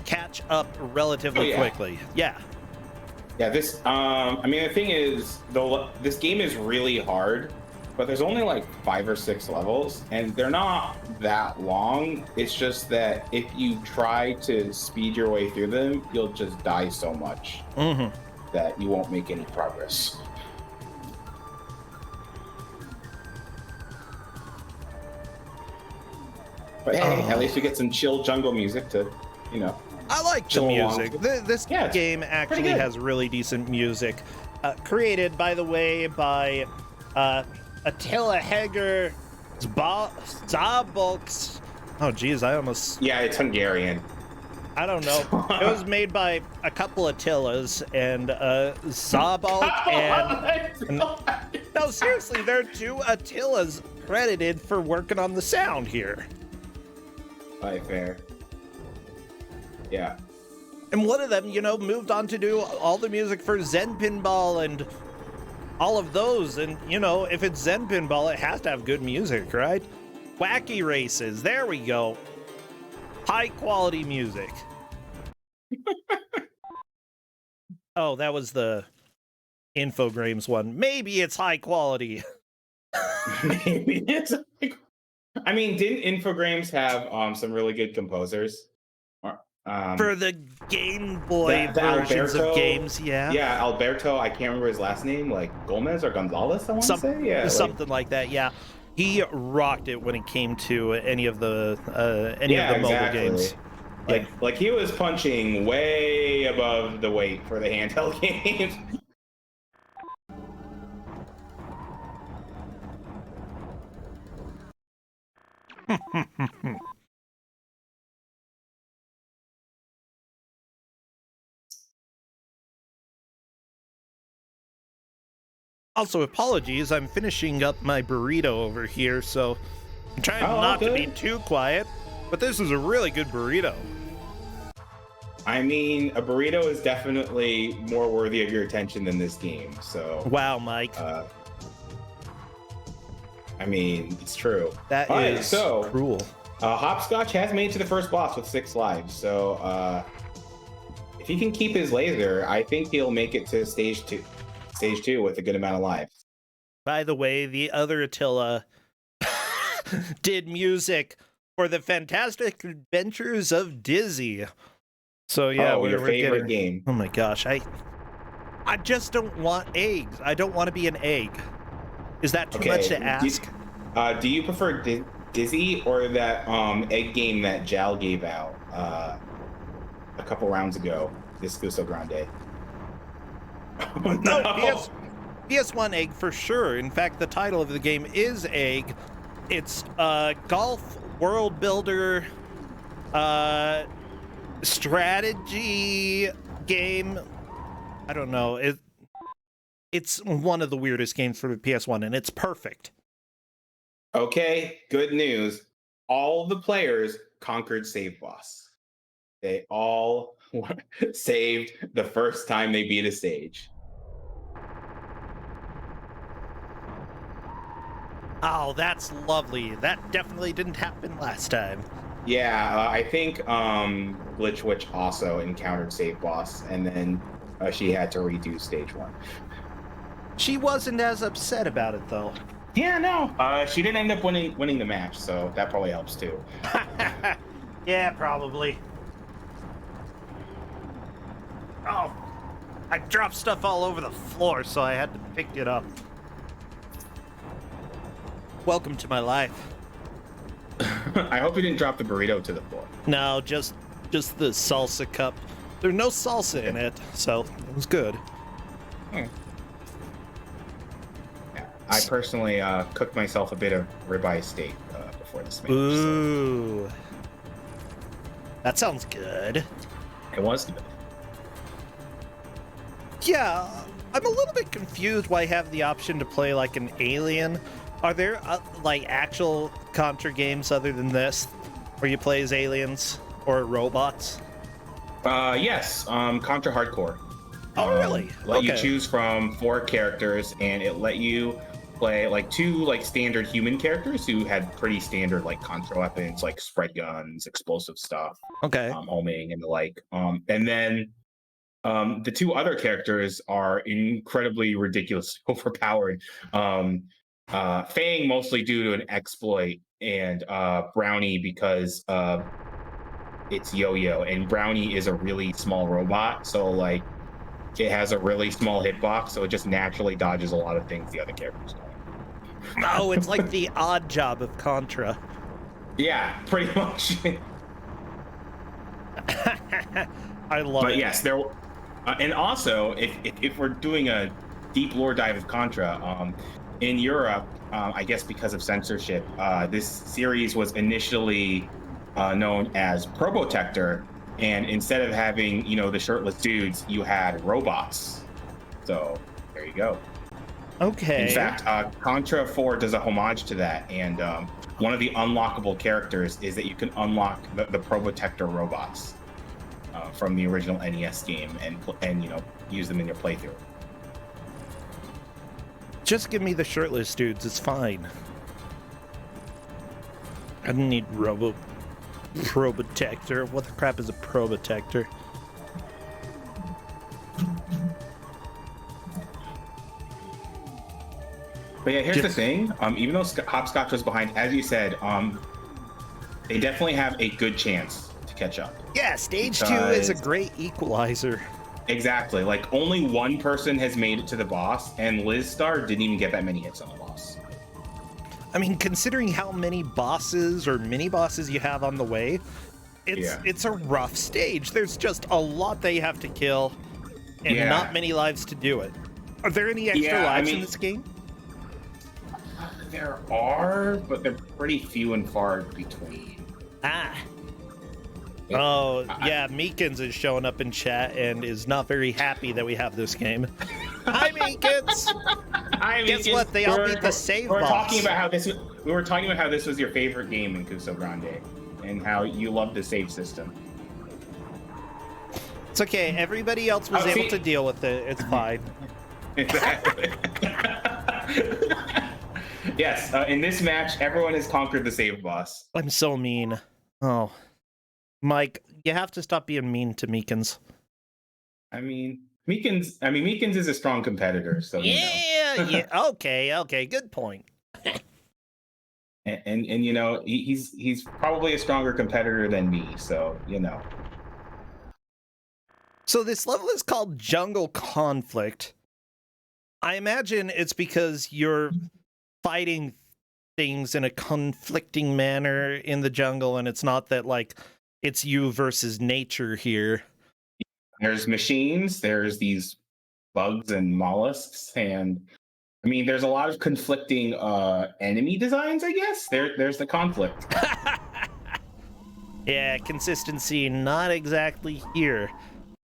catch up relatively quickly. Yeah. Yeah, this, I mean, the thing is, this game is really hard, but there's only like 5 or 6 levels, and they're not that long. It's just that if you try to speed your way through them, you'll just die so much that you won't make any progress. But hey, at least we get some chill jungle music to, you know. I like the music. This game actually has really decent music. Created, by the way, by Attila Heger Zabolks. Oh, geez, I almost... Yeah, it's Hungarian. I don't know. It was made by a couple of Attilas, and Zabolk and... No, seriously, there are 2 Attilas credited for working on the sound here. Fair. Yeah. And one of them, you know, moved on to do all the music for Zen Pinball and all of those. And, you know, if it's Zen Pinball, it has to have good music, right? Wacky Races. There we go. High quality music. Oh, that was the Infogrames one. Maybe it's high quality. Maybe it's... I mean, didn't Infogrames have some really good composers? For the Game Boy versions of games, yeah. Yeah, Alberto, I can't remember his last name, like Gomez or Gonzalez, I want to say? Yeah, something like that, yeah. He rocked it when it came to any of the mobile games. Like he was punching way above the weight for the handheld games. Also, apologies, I'm finishing up my burrito over here, so I'm trying not to be too quiet, but this is a really good burrito. I mean, a burrito is definitely more worthy of your attention than this game, so... Wow, Mike. I mean, it's true. That is cruel. Hopscotch has made it to the first boss with 6 lives, so if he can keep his laser, I think he'll make it to stage 2 with a good amount of lives. By the way, the other Attila did music for the Fantastic Adventures of Dizzy. So yeah, your favorite game. Oh my gosh, I just don't want eggs. I don't want to be an egg. Is that too much to ask? Do you prefer Dizzy or that egg game that Jal gave out a couple rounds ago? This Kuso6rande. Oh, no, PS1 egg for sure. In fact, the title of the game is Egg. It's a golf world builder strategy game. I don't know. It's one of the weirdest games for the PS1, and it's perfect. Okay, good news. All the players conquered Save Boss. They all saved the first time they beat a stage. Oh, that's lovely. That definitely didn't happen last time. Yeah, I think Glitch Witch also encountered Save Boss, and then she had to redo stage 1. She wasn't as upset about it, though. Yeah, no, she didn't end up winning the match, so that probably helps too. Yeah, probably. Oh, I dropped stuff all over the floor, so I had to pick it up. Welcome to my life. I hope you didn't drop the burrito to the floor. No, just the salsa cup. There's no salsa in it, so it was good. Yeah. I personally cooked myself a bit of ribeye steak before this match. Ooh. So. That sounds good. It was good. Yeah, I'm a little bit confused why I have the option to play like an alien. Are there like actual Contra games other than this where you play as aliens or robots? Yes, Contra Hardcore. Oh, really? Let you choose from 4 characters, and it let you play like 2 like standard human characters who had pretty standard like Contra weapons, like spread guns, explosive stuff, Okay. homing and the like. And then the 2 other characters are incredibly ridiculously overpowered. Fang mostly due to an exploit, and Brownie because it's Yo-Yo, and Brownie is a really small robot, so like it has a really small hitbox, so it just naturally dodges a lot of things the other characters don't. Oh, it's like the odd job of Contra. Yeah, pretty much. I love it. But yes, there. And also, if we're doing a deep lore dive of Contra, in Europe, I guess because of censorship, this series was initially known as Probotector, and instead of having the shirtless dudes, you had robots. So there you go. Okay. In fact, Contra 4 does a homage to that, and one of the unlockable characters is that you can unlock the Probotector robots from the original NES game, and use them in your playthrough. Just give me the shirtless dudes, it's fine. I don't need Probotector. What the crap is a Probotector? But yeah, here's the thing. Even though Hopscotch was behind, as you said, they definitely have a good chance to catch up. Yeah, stage 2 is a great equalizer. Exactly. Like, only one person has made it to the boss, and Liz Star didn't even get that many hits on the boss. I mean, considering how many bosses or mini bosses you have on the way, it's a rough stage. There's just a lot they have to kill, and not many lives to do it. Are there any extra lives in this game? There are, but they're pretty few and far between. Yeah, Meekins is showing up in chat and is not very happy that we have this game. Hi, Meekins! Hi, Guess Meekins. what? They all beat the save boss. We were talking about how this was your favorite game in Kuso Grande, and how you love the save system. It's okay. Everybody else was able to deal with it. It's fine. Exactly. Yes, in this match, everyone has conquered the save boss. I'm so mean. Oh. Mike, you have to stop being mean to Meekins. I mean, Meekins is a strong competitor, so yeah. Okay, good point. and he's probably a stronger competitor than me, so So this level is called Jungle Conflict. I imagine it's because you're fighting things in a conflicting manner in the jungle, and it's not that like it's you versus nature here. There's machines, there's these bugs and mollusks, and I mean there's a lot of conflicting enemy designs, I guess. There's the conflict. Yeah, consistency not exactly here.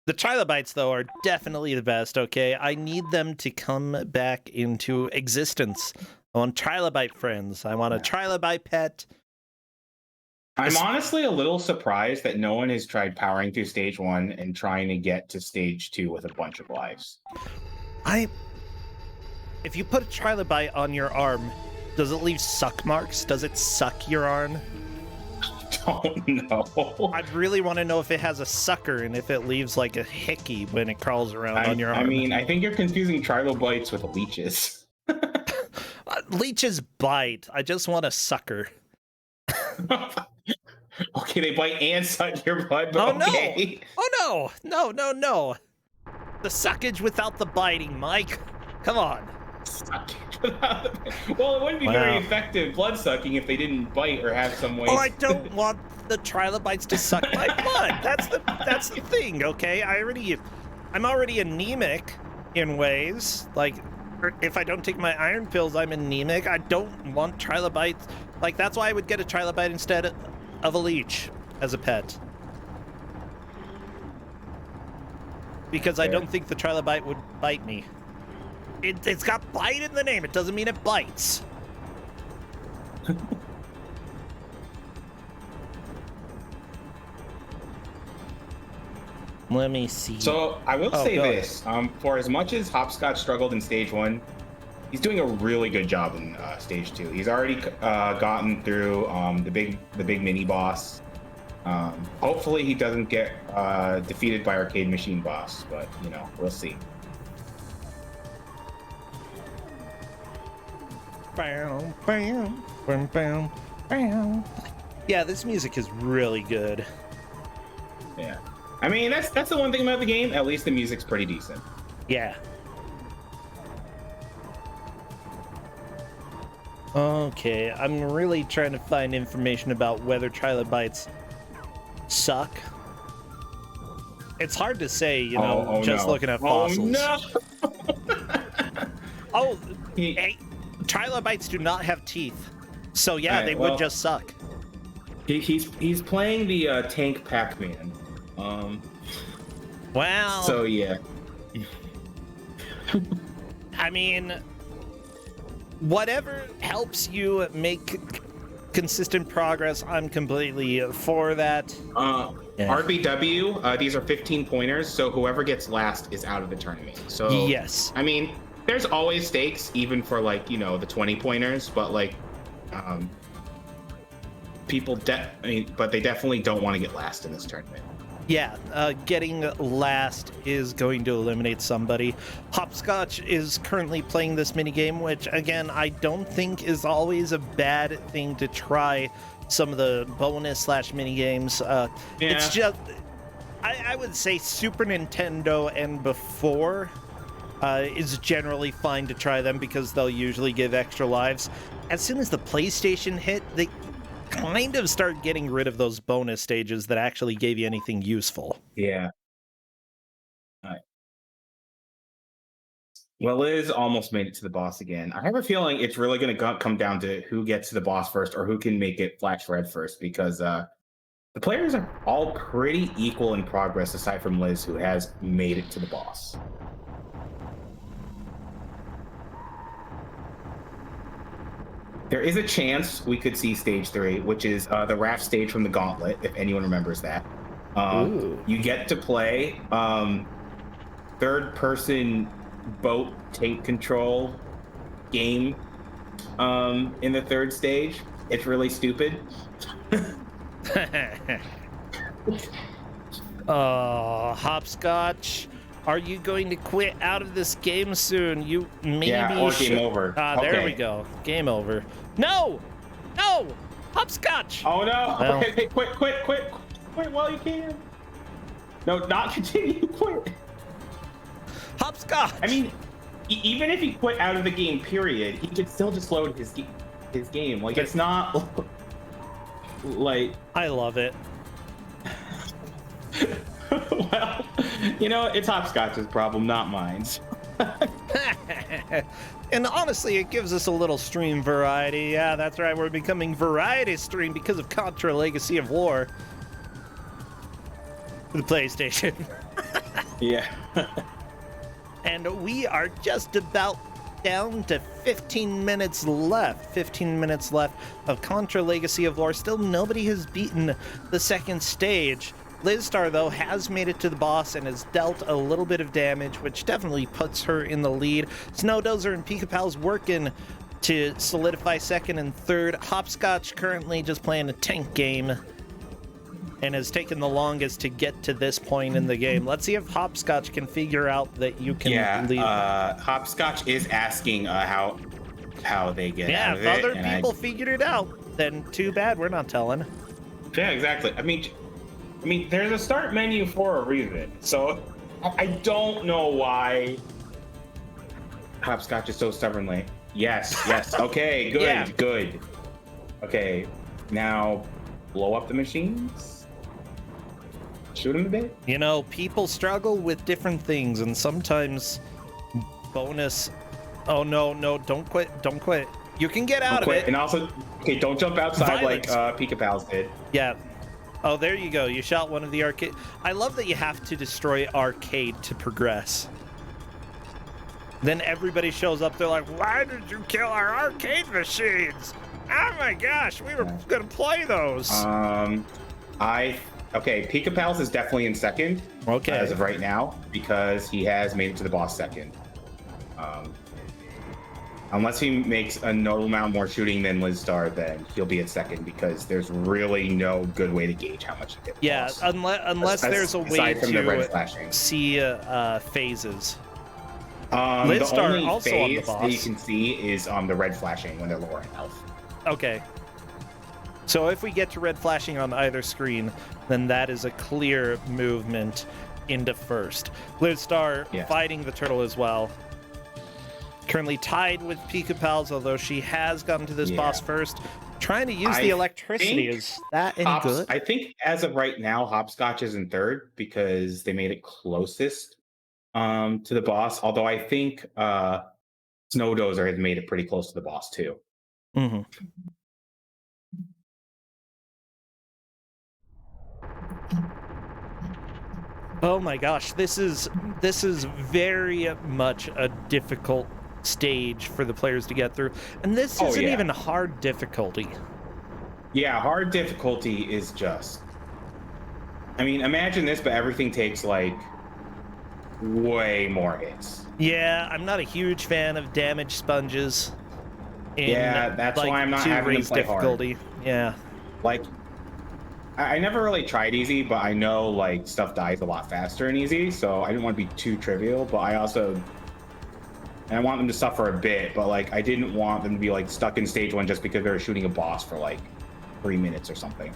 The trilobites, though, are definitely the best, okay? I need them to come back into existence. I want trilobite friends. I want a trilobite pet. I'm honestly a little surprised that no one has tried powering through stage 1 and trying to get to stage 2 with a bunch of lives. If you put a trilobite on your arm, Does it leave suck marks? Does it suck your arm? Don't know. I really want to know if it has a sucker and if it leaves like a hickey when it crawls around on your arm. I mean, I think you're confusing trilobites with leeches. Leeches bite. I just want a sucker. Okay, they bite and suck your blood, but Oh okay. no! Oh no! The suckage without the biting, Mike. Come on. Well, it wouldn't be very effective blood sucking if they didn't bite or have some way. Oh, I don't want the trilobites to suck my blood. That's the thing, okay? I'm already anemic in ways. Like, if I don't take my iron pills, I'm anemic. I don't want trilobites. Like, that's why I would get a trilobite instead of a leech as a pet. Because I don't think the trilobite would bite me. It's got bite in the name. It doesn't mean it bites. Let me see. So I will say this: for as much as Hopscotch struggled in stage 1, he's doing a really good job in stage 2. He's already gotten through the big mini boss. Hopefully, he doesn't get defeated by Arcade Machine boss, but you know, we'll see. Bam, bam, bam, bam, bam. Yeah, this music is really good. Yeah, I mean that's the one thing about the game. At least the music's pretty decent. Yeah. Okay, I'm really trying to find information about whether trilobites suck. It's hard to say, you know, looking at fossils. Oh no! Hey, trilobites do not have teeth, so yeah, they would just suck. He's playing the tank Pac-Man. Well. So yeah. I mean, whatever helps you make consistent progress, I'm completely for that. RBW, these are 15 pointers, so whoever gets last is out of the tournament. So yes, I mean, there's always stakes, even for like, you know, the 20 pointers, but like, but they definitely don't want to get last in this tournament. Yeah, getting last is going to eliminate somebody. Hopscotch is currently playing this minigame, which, again, I don't think is always a bad thing to try some of the bonus / minigames. It's just, I would say Super Nintendo and before is generally fine to try them because they'll usually give extra lives. As soon as the PlayStation hit, they kind of start getting rid of those bonus stages that actually gave you anything useful. Yeah. All right. Well, Liz almost made it to the boss again. I have a feeling it's really going to come down to who gets to the boss first or who can make it flash red first, because the players are all pretty equal in progress aside from Liz, who has made it to the boss. There is a chance we could see stage 3, which is the raft stage from the Gauntlet, if anyone remembers that. You get to play third-person boat tank control game in the third stage. It's really stupid. Oh, Hopscotch. Are you going to quit out of this game soon? You maybe or game over. There we go. Game over. No! Hopscotch! Oh no! Well. Okay, quit while you can. No, not continue. Quit. Hopscotch! I mean, even if he quit out of the game, period, he could still just load his game. Like, it's not like. I love it. Well, you know, it's Hopscotch's problem, not mine. And honestly, it gives us a little stream variety. Yeah, that's right. We're becoming variety stream because of Contra Legacy of War. The PlayStation. Yeah. And we are just about down to 15 minutes left. 15 minutes left of Contra Legacy of War. Still, nobody has beaten the second stage. Lizstar, though, has made it to the boss and has dealt a little bit of damage, which definitely puts her in the lead. Snowdozer and Pika Pal's working to solidify second and third. Hopscotch currently just playing a tank game and has taken the longest to get to this point in the game. Let's see if Hopscotch can figure out that you can lead. Hopscotch is asking how they get out of it. Yeah, if other people figured it out, then too bad, we're not telling. Yeah, exactly. I mean, there's a start menu for a reason. So I don't know why Hopscotch is so stubbornly. Yes. Okay, good, Yeah. good. Okay, now blow up the machines. Shoot him a bit. You know, people struggle with different things, and sometimes bonus. Oh no, don't quit. You can get out of it. And also, okay, don't jump outside Violence. like Pika Pals did. Yeah. Oh, there you go. You shot one of the arcade. I love that you have to destroy arcade to progress. Then everybody shows up. They're like, "Why did you kill our arcade machines? Oh my gosh, we were gonna play those." Okay, Pika Pals is definitely in second. Okay. As of right now, because he has made it to the boss second. Unless he makes a notable amount more shooting than Lizstar, then he'll be at second, because there's really no good way to gauge how much you get. Yeah, unless there's a way from the red to flashing. see phases. The Lizstar only also on the phase boss. that you can see is the red flashing when they're lower in health. Okay. So if we get to red flashing on either screen, then that is a clear movement into first. Lizstar fighting the turtle as well. Currently tied with Pika Pals, although she has gotten to this boss first. Trying to use the electricity. Is that any good? I think as of right now, Hopscotch is in third because they made it closest to the boss. Although I think Snowdozer has made it pretty close to the boss too. Mm-hmm. Oh my gosh, this is very much a difficult stage for the players to get through, and this isn't even hard difficulty. Yeah, hard difficulty is just, I mean, imagine this, but everything takes like way more hits. Yeah, I'm not a huge fan of damage sponges in that's why I'm not having them play difficulty. hard. Yeah, like I never really tried easy, but I know like stuff dies a lot faster in easy, so I didn't want to be too trivial, but I want them to suffer a bit, but like I didn't want them to be like stuck in stage one just because they were shooting a boss for like 3 minutes or something.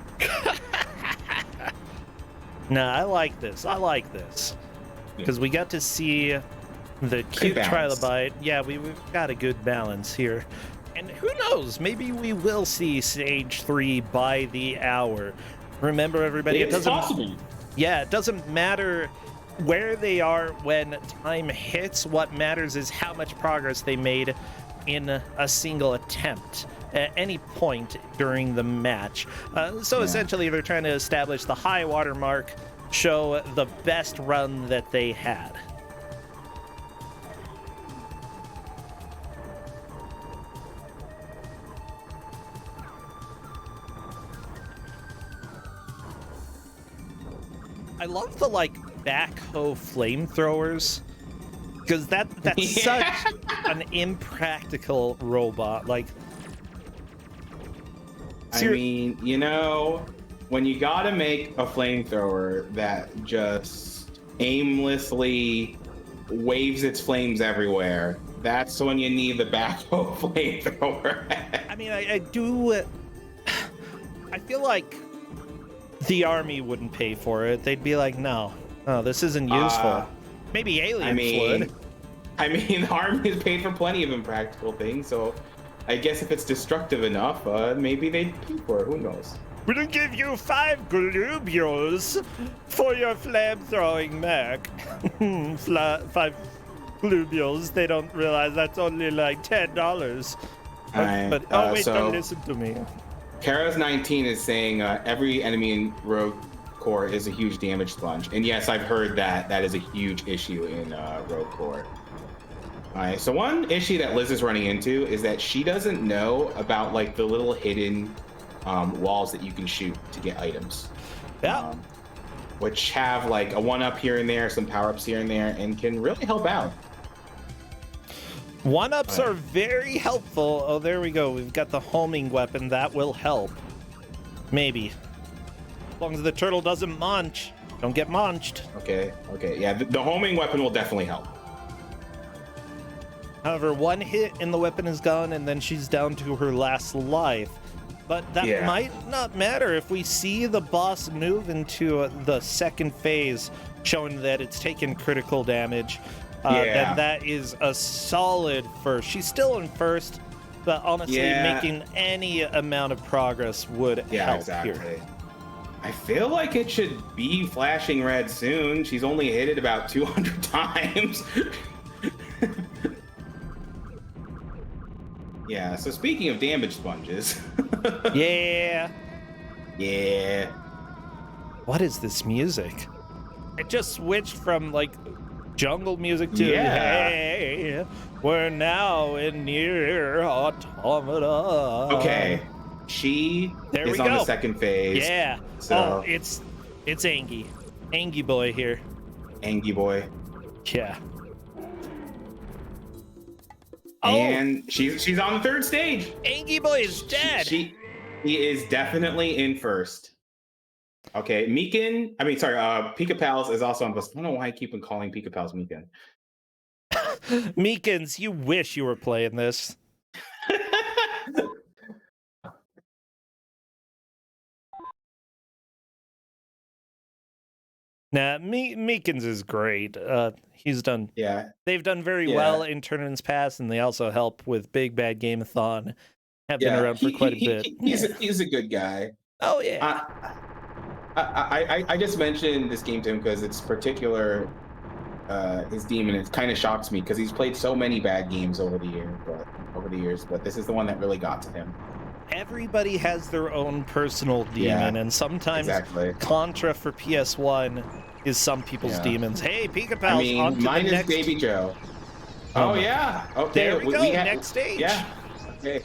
Nah, I like this because we got to see the cute trilobite. Yeah, we've got a good balance here, and who knows, maybe we will see stage 3 by the hour. Remember, everybody, it doesn't possible. Yeah, it doesn't matter where they are when time hits. What matters is how much progress they made in a single attempt at any point during the match. So essentially, they're trying to establish the high water mark, show the best run that they had. I love the backhoe flamethrowers, because that's such an impractical robot. I mean, you know, when you gotta make a flamethrower that just aimlessly waves its flames everywhere, that's when you need the backhoe flamethrower. I mean, I feel like the army wouldn't pay for it. They'd be like, no, this isn't useful. Maybe aliens would. I mean, the army is paid for plenty of impractical things, so I guess if it's destructive enough, maybe they'd pay for it. Who knows? We'll give you 5 globules for your flame-throwing mech. 5 globules. They don't realize that's only like $10. Wait, don't listen to me. Karos19 is saying every enemy in Rogue Core is a huge damage sponge. And yes, I've heard that is a huge issue in Rogue Core. Alright, so one issue that Liz is running into is that she doesn't know about the little hidden walls that you can shoot to get items. Yeah. Which have a 1-up here and there, some power-ups here and there, and can really help out. 1-ups are very helpful. Oh, there we go. We've got the homing weapon. That will help. Maybe. As long as the turtle doesn't munch. Don't get munched. Okay. Yeah, the homing weapon will definitely help. However, one hit and the weapon is gone, and then she's down to her last life. But that might not matter if we see the boss move into the second phase, showing that it's taken critical damage. Then that is a solid first. She's still in first, but honestly, making any amount of progress would help here. I feel like it should be flashing red soon. She's only hit it about 200 times. Yeah, so speaking of damage sponges. Yeah. What is this music? It just switched from like jungle music to hey, we're now in near automata. Okay. She is on the second phase. Yeah. So it's Angie. Angie boy here. Angie boy. Yeah. And she's on the third stage. Angie boy is dead. He is definitely in first. Okay, Pika Pals is also on this. I don't know why I keep on calling Pika Pals Mikan. Meekins, you wish you were playing this. Nah, Meekins is great. He's done. Yeah. They've done very well in tournaments past, and they also help with Big Bad Game-a-thon. Have been around for quite a bit. He's a good guy. Oh yeah. I just mentioned this game to him because it's particular. His demon. It kind of shocks me because he's played so many bad games over the years, but this is the one that really got to him. Everybody has their own personal demon, and sometimes Contra for PS1 is some people's demons. Hey, Pika Pals, mine is Baby Joe. Oh yeah. Okay. There we go. Next stage. Yeah. Okay.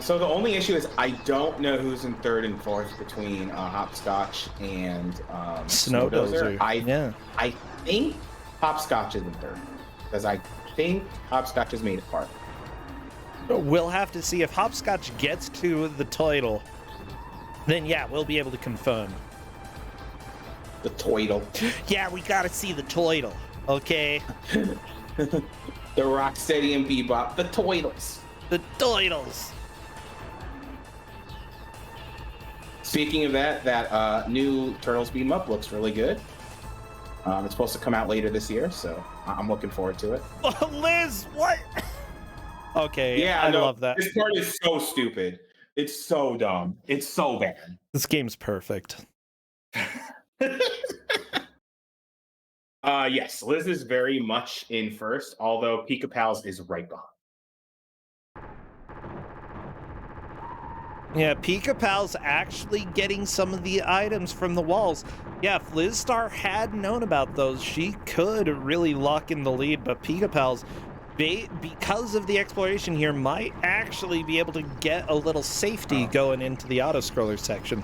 So the only issue is I don't know who's in third and fourth between Hopscotch and Snowdozer. I think Hopscotch is in third because I think Hopscotch has made it far. We'll have to see if Hopscotch gets to the title. Then we'll be able to confirm. The title. Yeah, we gotta see the title. Okay. The Rocksteady and Bebop. The titles. The titles. Speaking of that new Turtles Beam Up looks really good. It's supposed to come out later this year, so I'm looking forward to it. Oh, Liz, what? Okay, yeah, I love that. This part is so stupid. It's so dumb. It's so bad. This game's perfect. Yes, Liz is very much in first, although Pika Pals is right behind. Yeah, Pika Pal's actually getting some of the items from the walls. Yeah, if Liz Star had known about those, she could really lock in the lead, but Pika Pal's, because of the exploration here, might actually be able to get a little safety going into the auto-scroller section.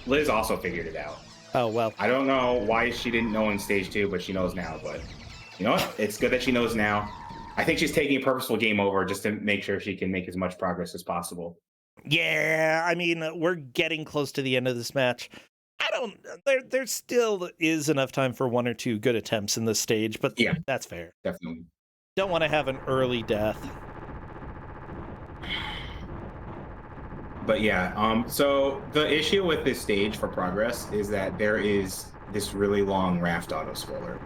Liz also figured it out. Oh, well. I don't know why she didn't know in stage 2, but she knows now. But you know what? It's good that she knows now. I think she's taking a purposeful game over just to make sure she can make as much progress as possible. Yeah, I mean, we're getting close to the end of this match. There still is enough time for one or two good attempts in this stage, but that's fair. Definitely. Don't want to have an early death. But so the issue with this stage for progress is that there is this really long raft auto-scroller.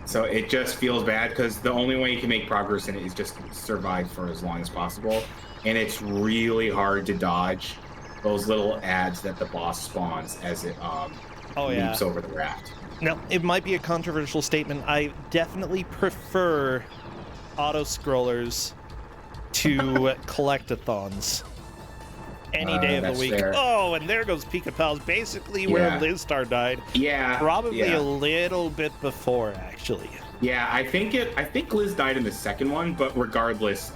So it just feels bad because the only way you can make progress in it is just survive for as long as possible. And it's really hard to dodge those little ads that the boss spawns as it leaps over the raft. Now, it might be a controversial statement. I definitely prefer auto-scrollers to collectathons any day of the week. Fair. Oh, and there goes Pika Pals, basically where Liz Star died. Yeah. Probably a little bit before, actually. Yeah, I think Liz died in the second one, but regardless,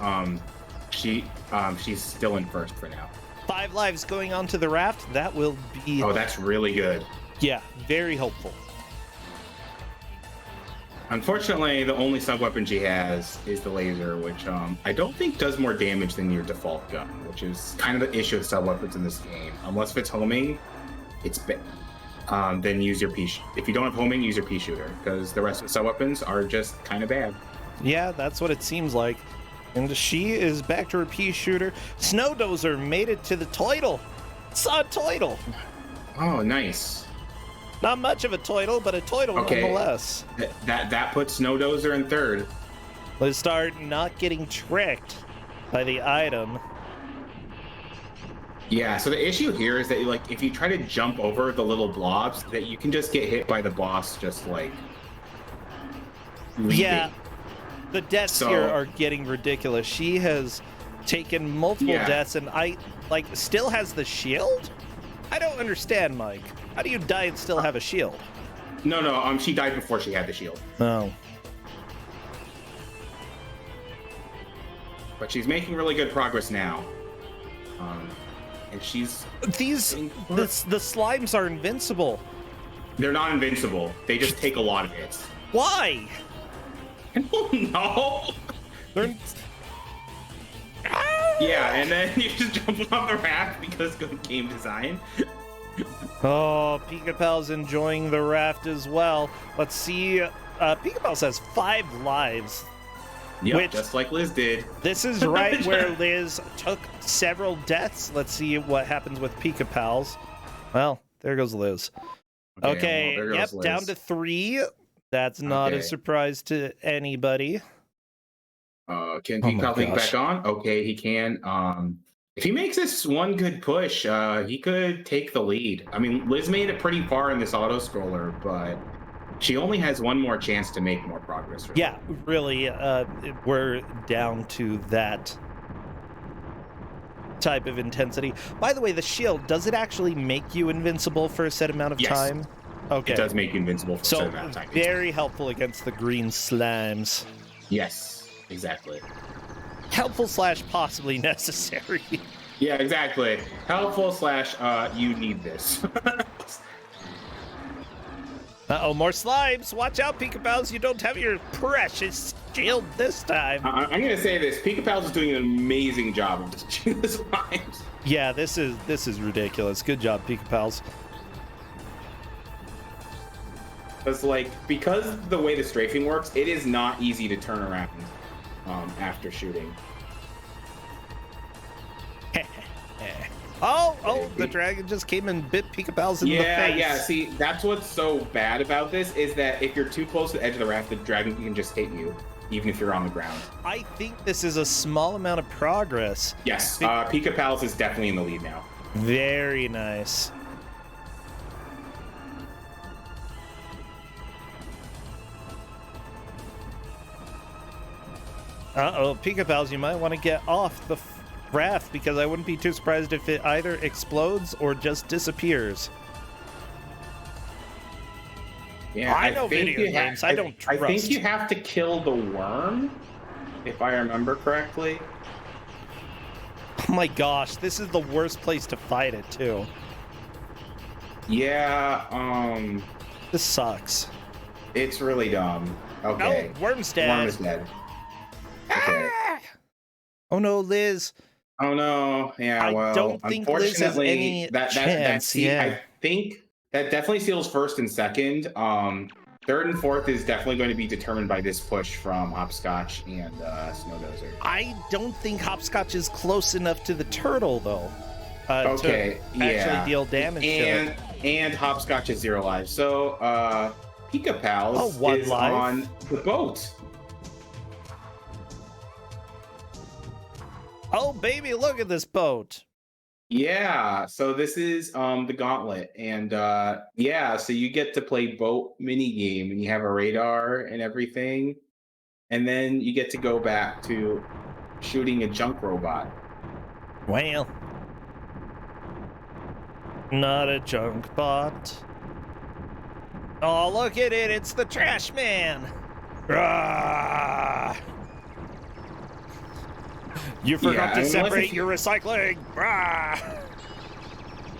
she's still in first for now. 5 lives going onto the raft. That will be... Oh, that's really good. Yeah, very hopeful. Unfortunately, the only sub-weapon she has is the laser, which I don't think does more damage than your default gun, which is kind of the issue with sub-weapons in this game. Unless if it's homing, it's then use your pea. If you don't have homing, use your pea shooter, because the rest of the sub-weapons are just kind of bad. Yeah, that's what it seems like. And she is back to her pea shooter. Snowdozer made it to the title. Saw a title. Oh, nice. Not much of a title, but a title nonetheless. That puts Snowdozer in third. Let's start not getting tricked by the item. Yeah, so the issue here is that like if you try to jump over the little blobs, that you can just get hit by the boss just like leaping. Yeah. The deaths here are getting ridiculous. She has taken multiple deaths and still has the shield? I don't understand, Mike. How do you die and still have a shield? No, she died before she had the shield. Oh. But she's making really good progress now. And she's... the slimes are invincible. They're not invincible. They just take a lot of hits. Why? I don't know. They're... Yeah, and then you just jump off the raft because good game design. Oh, Pika-Pal's enjoying the raft as well. Let's see. Pika-Pal has 5 lives. Yep, just like Liz did. This is right where Liz took several deaths. Let's see what happens with Pika-Pal's. Well, there goes Liz. Okay, well, yep, Liz. Down to 3. That's not a surprise to anybody. Can Pika-Pal think back on? Okay, he can. If he makes this one good push, he could take the lead. I mean, Liz made it pretty far in this auto-scroller, but she only has one more chance to make more progress. Really. Yeah, really, we're down to that type of intensity. By the way, the shield, does it actually make you invincible for a set amount of time? Okay. It does make you invincible for a set amount of time. Very helpful against the green slimes. Yes, exactly. Helpful / possibly necessary. Yeah, exactly. Helpful / you need this. Uh-oh, more slimes. Watch out, Pika-Pals. You don't have your precious shield this time. I'm going to say this. Pika-Pals is doing an amazing job of destroying the slimes. Yeah, this is ridiculous. Good job, Pika-Pals. Because the way the strafing works, it is not easy to turn around after shooting. Oh, the dragon just came and bit Pika-Pals in the face. Yeah, see, that's what's so bad about this, is that if you're too close to the edge of the raft, the dragon can just hit you, even if you're on the ground. I think this is a small amount of progress. Yes, Pika-Pals is definitely in the lead now. Very nice. Uh-oh, Pika-Pals, you might want to get off the raft, because I wouldn't be too surprised if it either explodes or just disappears. Yeah, I know video games. I don't trust. I think you have to kill the worm, if I remember correctly. Oh my gosh, this is the worst place to fight it, too. Yeah, This sucks. It's really dumb. Okay. Oh, Worm's dead. Worm is dead. Okay. Ah! Oh no, Liz. Oh no. Yeah, well, I don't think Liz has any chance. I think that definitely seals first and second. Third and fourth is definitely going to be determined by this push from Hopscotch and Snowdozer. I don't think Hopscotch is close enough to the turtle, though. To actually deal damage to it. And Hopscotch is 0 lives. So Pika-Pals is life on the boat. Oh, baby, look at this boat. Yeah, so this is the gauntlet. And so you get to play boat mini game, and you have a radar and everything. And then you get to go back to shooting a junk robot. Well, not a junk bot. Oh, look at it. It's the trash man. Rah! You forgot to separate your recycling. Rah!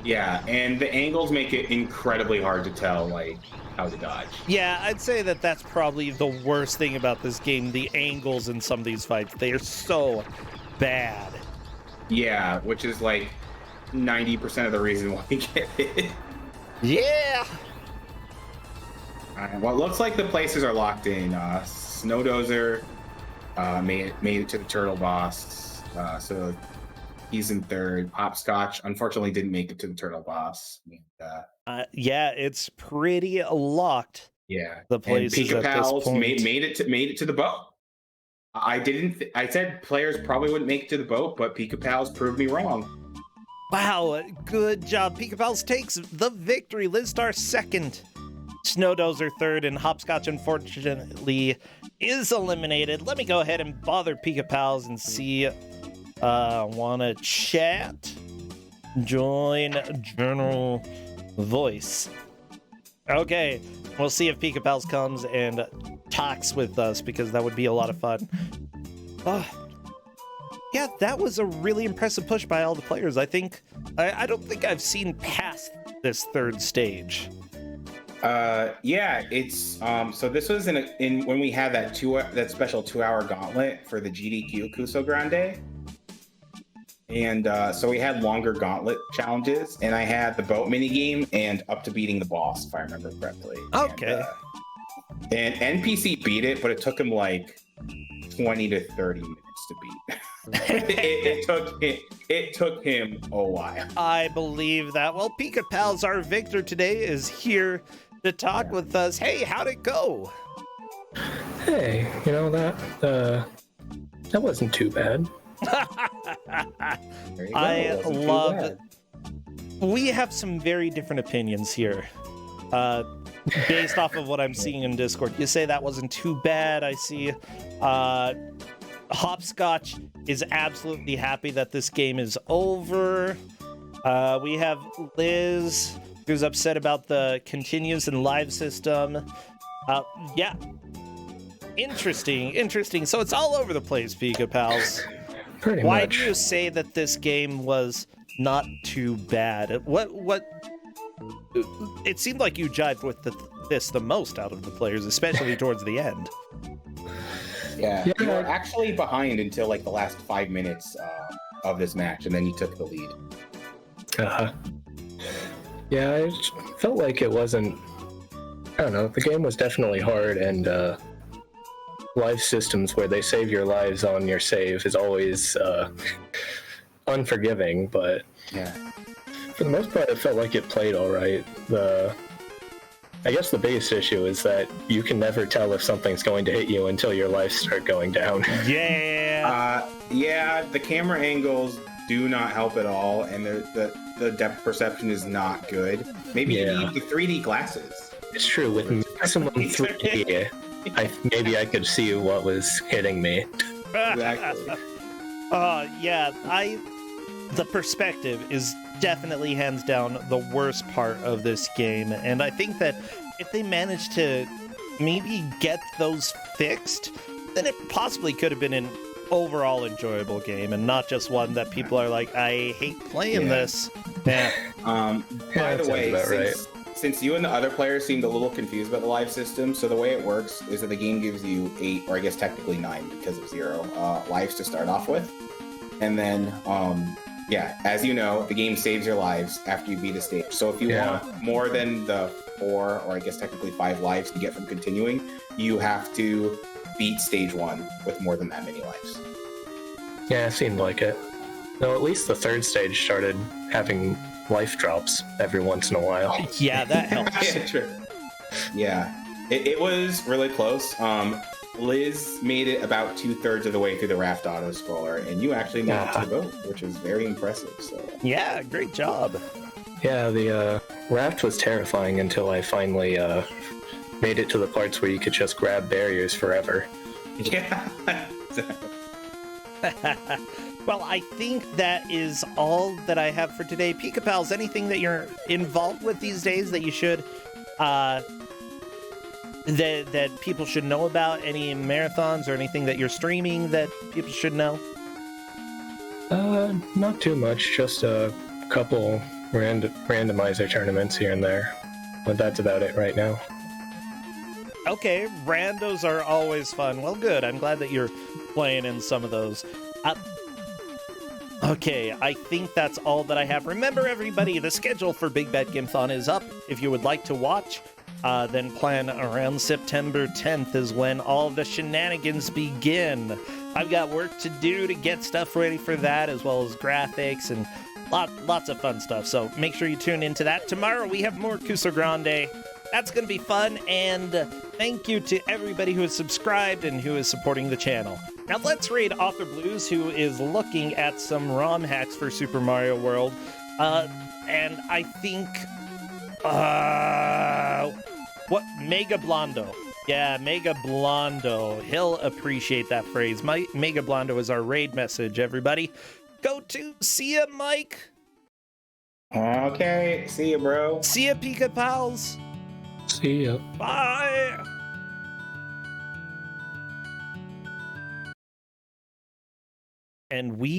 Yeah, and the angles make it incredibly hard to tell, like, how to dodge. Yeah, I'd say that that's probably the worst thing about this game. The angles in some of these fights, they are so bad. Yeah, which is like 90% of the reason why we get hit. Yeah. All right, well, it looks like the places are locked in. Snowdozer made it to the turtle boss, so he's in third. Hopscotch unfortunately didn't make it to the turtle boss. And, Yeah, it's pretty locked. yeah, The and places Pika at this Pals point. made it to the boat. I didn't. I said players probably wouldn't make it to the boat, but Pika Pals proved me wrong. Wow, good job. Pika Pals takes the victory. Lizstar second. Snowdozer third, and Hopscotch unfortunately is eliminated. Let me go ahead and bother Pika Pals and see. Wanna chat? Join general voice. Okay, we'll see if Pika Pals comes and talks with us, because that would be a lot of fun. Yeah, that was a really impressive push by all the players. I don't think I've seen past this third stage. Yeah, it's so this was in when we had that special 2-hour gauntlet for the GDQ Kuso Grande. And so we had longer gauntlet challenges, and I had the boat mini game and up to beating the boss, if I remember correctly. Okay. And NPC beat it, but it took him like 20 to 30 minutes to beat. it took him a while. I believe that. Well, Pika Pals, our victor today, is here to talk with us. Hey, how'd it go? Hey, that wasn't too bad. I love it. We have some very different opinions here. Based off of what I'm seeing in Discord. You say that wasn't too bad. I see Hopscotch is absolutely happy that this game is over. We have Liz, who's upset about the continues and live system. Yeah. Interesting. So it's all over the place, Pika Pals. Pretty Why much. do you say that this game was not too bad? What? It seemed like you jived with this the most out of the players, especially towards the end. Yeah, you were actually behind until like the last 5 minutes of this match, and then you took the lead. Yeah, I felt like it wasn't. I don't know. The game was definitely hard, and live systems where they save your lives on your save is always unforgiving. But yeah, for the most part, it felt like it played all right. I guess the biggest issue is that you can never tell if something's going to hit you until your lives start going down. Yeah. Yeah, the camera angles do not help at all, and the depth perception is not good. Maybe you need the 3D glasses. It's true. With maximum 3D, maybe I could see what was hitting me. Exactly. Yeah, the perspective is definitely hands down the worst part of this game, and I think that if they manage to maybe get those fixed, then it possibly could have been an overall enjoyable game and not just one that people are like, I hate playing this. Yeah. By the way, since you and the other players seemed a little confused about the live system, so the way it works is that the game gives you 8, or I guess technically 9 because of 0 lives to start off with. And then, yeah, as you know, the game saves your lives after you beat a stage. So if you want more than the 4, or I guess technically 5 lives to get from continuing, you have to beat stage 1 with more than that many lives. Yeah, it seemed like it. Though at least the third stage started having life drops every once in a while. Yeah, that helps. Yeah, true. Yeah, it was really close. Liz made it about 2/3 of the way through the raft auto scroller, and you actually made it to the boat, which is very impressive. So yeah, great job. Yeah, the raft was terrifying until I finally made it to the parts where you could just grab barriers forever. yeah. Well, I think that is all that I have for today. Pika Pals, anything that you're involved with these days that you should that people should know about? Any marathons or anything that you're streaming that people should know? Not too much, just a couple randomizer tournaments here and there, but that's about it right now. Okay, randos are always fun. Well, good. I'm glad that you're playing in some of those. Okay, I think that's all that I have. Remember, everybody, the schedule for Big Bet Gimthon is up. If you would like to watch, then plan around September 10th is when all the shenanigans begin. I've got work to do to get stuff ready for that, as well as graphics and lots of fun stuff. So make sure you tune into that. Tomorrow we have more Kuso6rande. That's going to be fun, and thank you to everybody who has subscribed and who is supporting the channel. Now let's raid Author Blues, who is looking at some ROM hacks for Super Mario World. And I think... what? Mega Blondo. Yeah, Mega Blondo. He'll appreciate that phrase. Mega Blondo is our raid message, everybody. Go to... See ya, Mike. Okay, see you, bro. See ya, Pika Pals. See ya. Bye. And we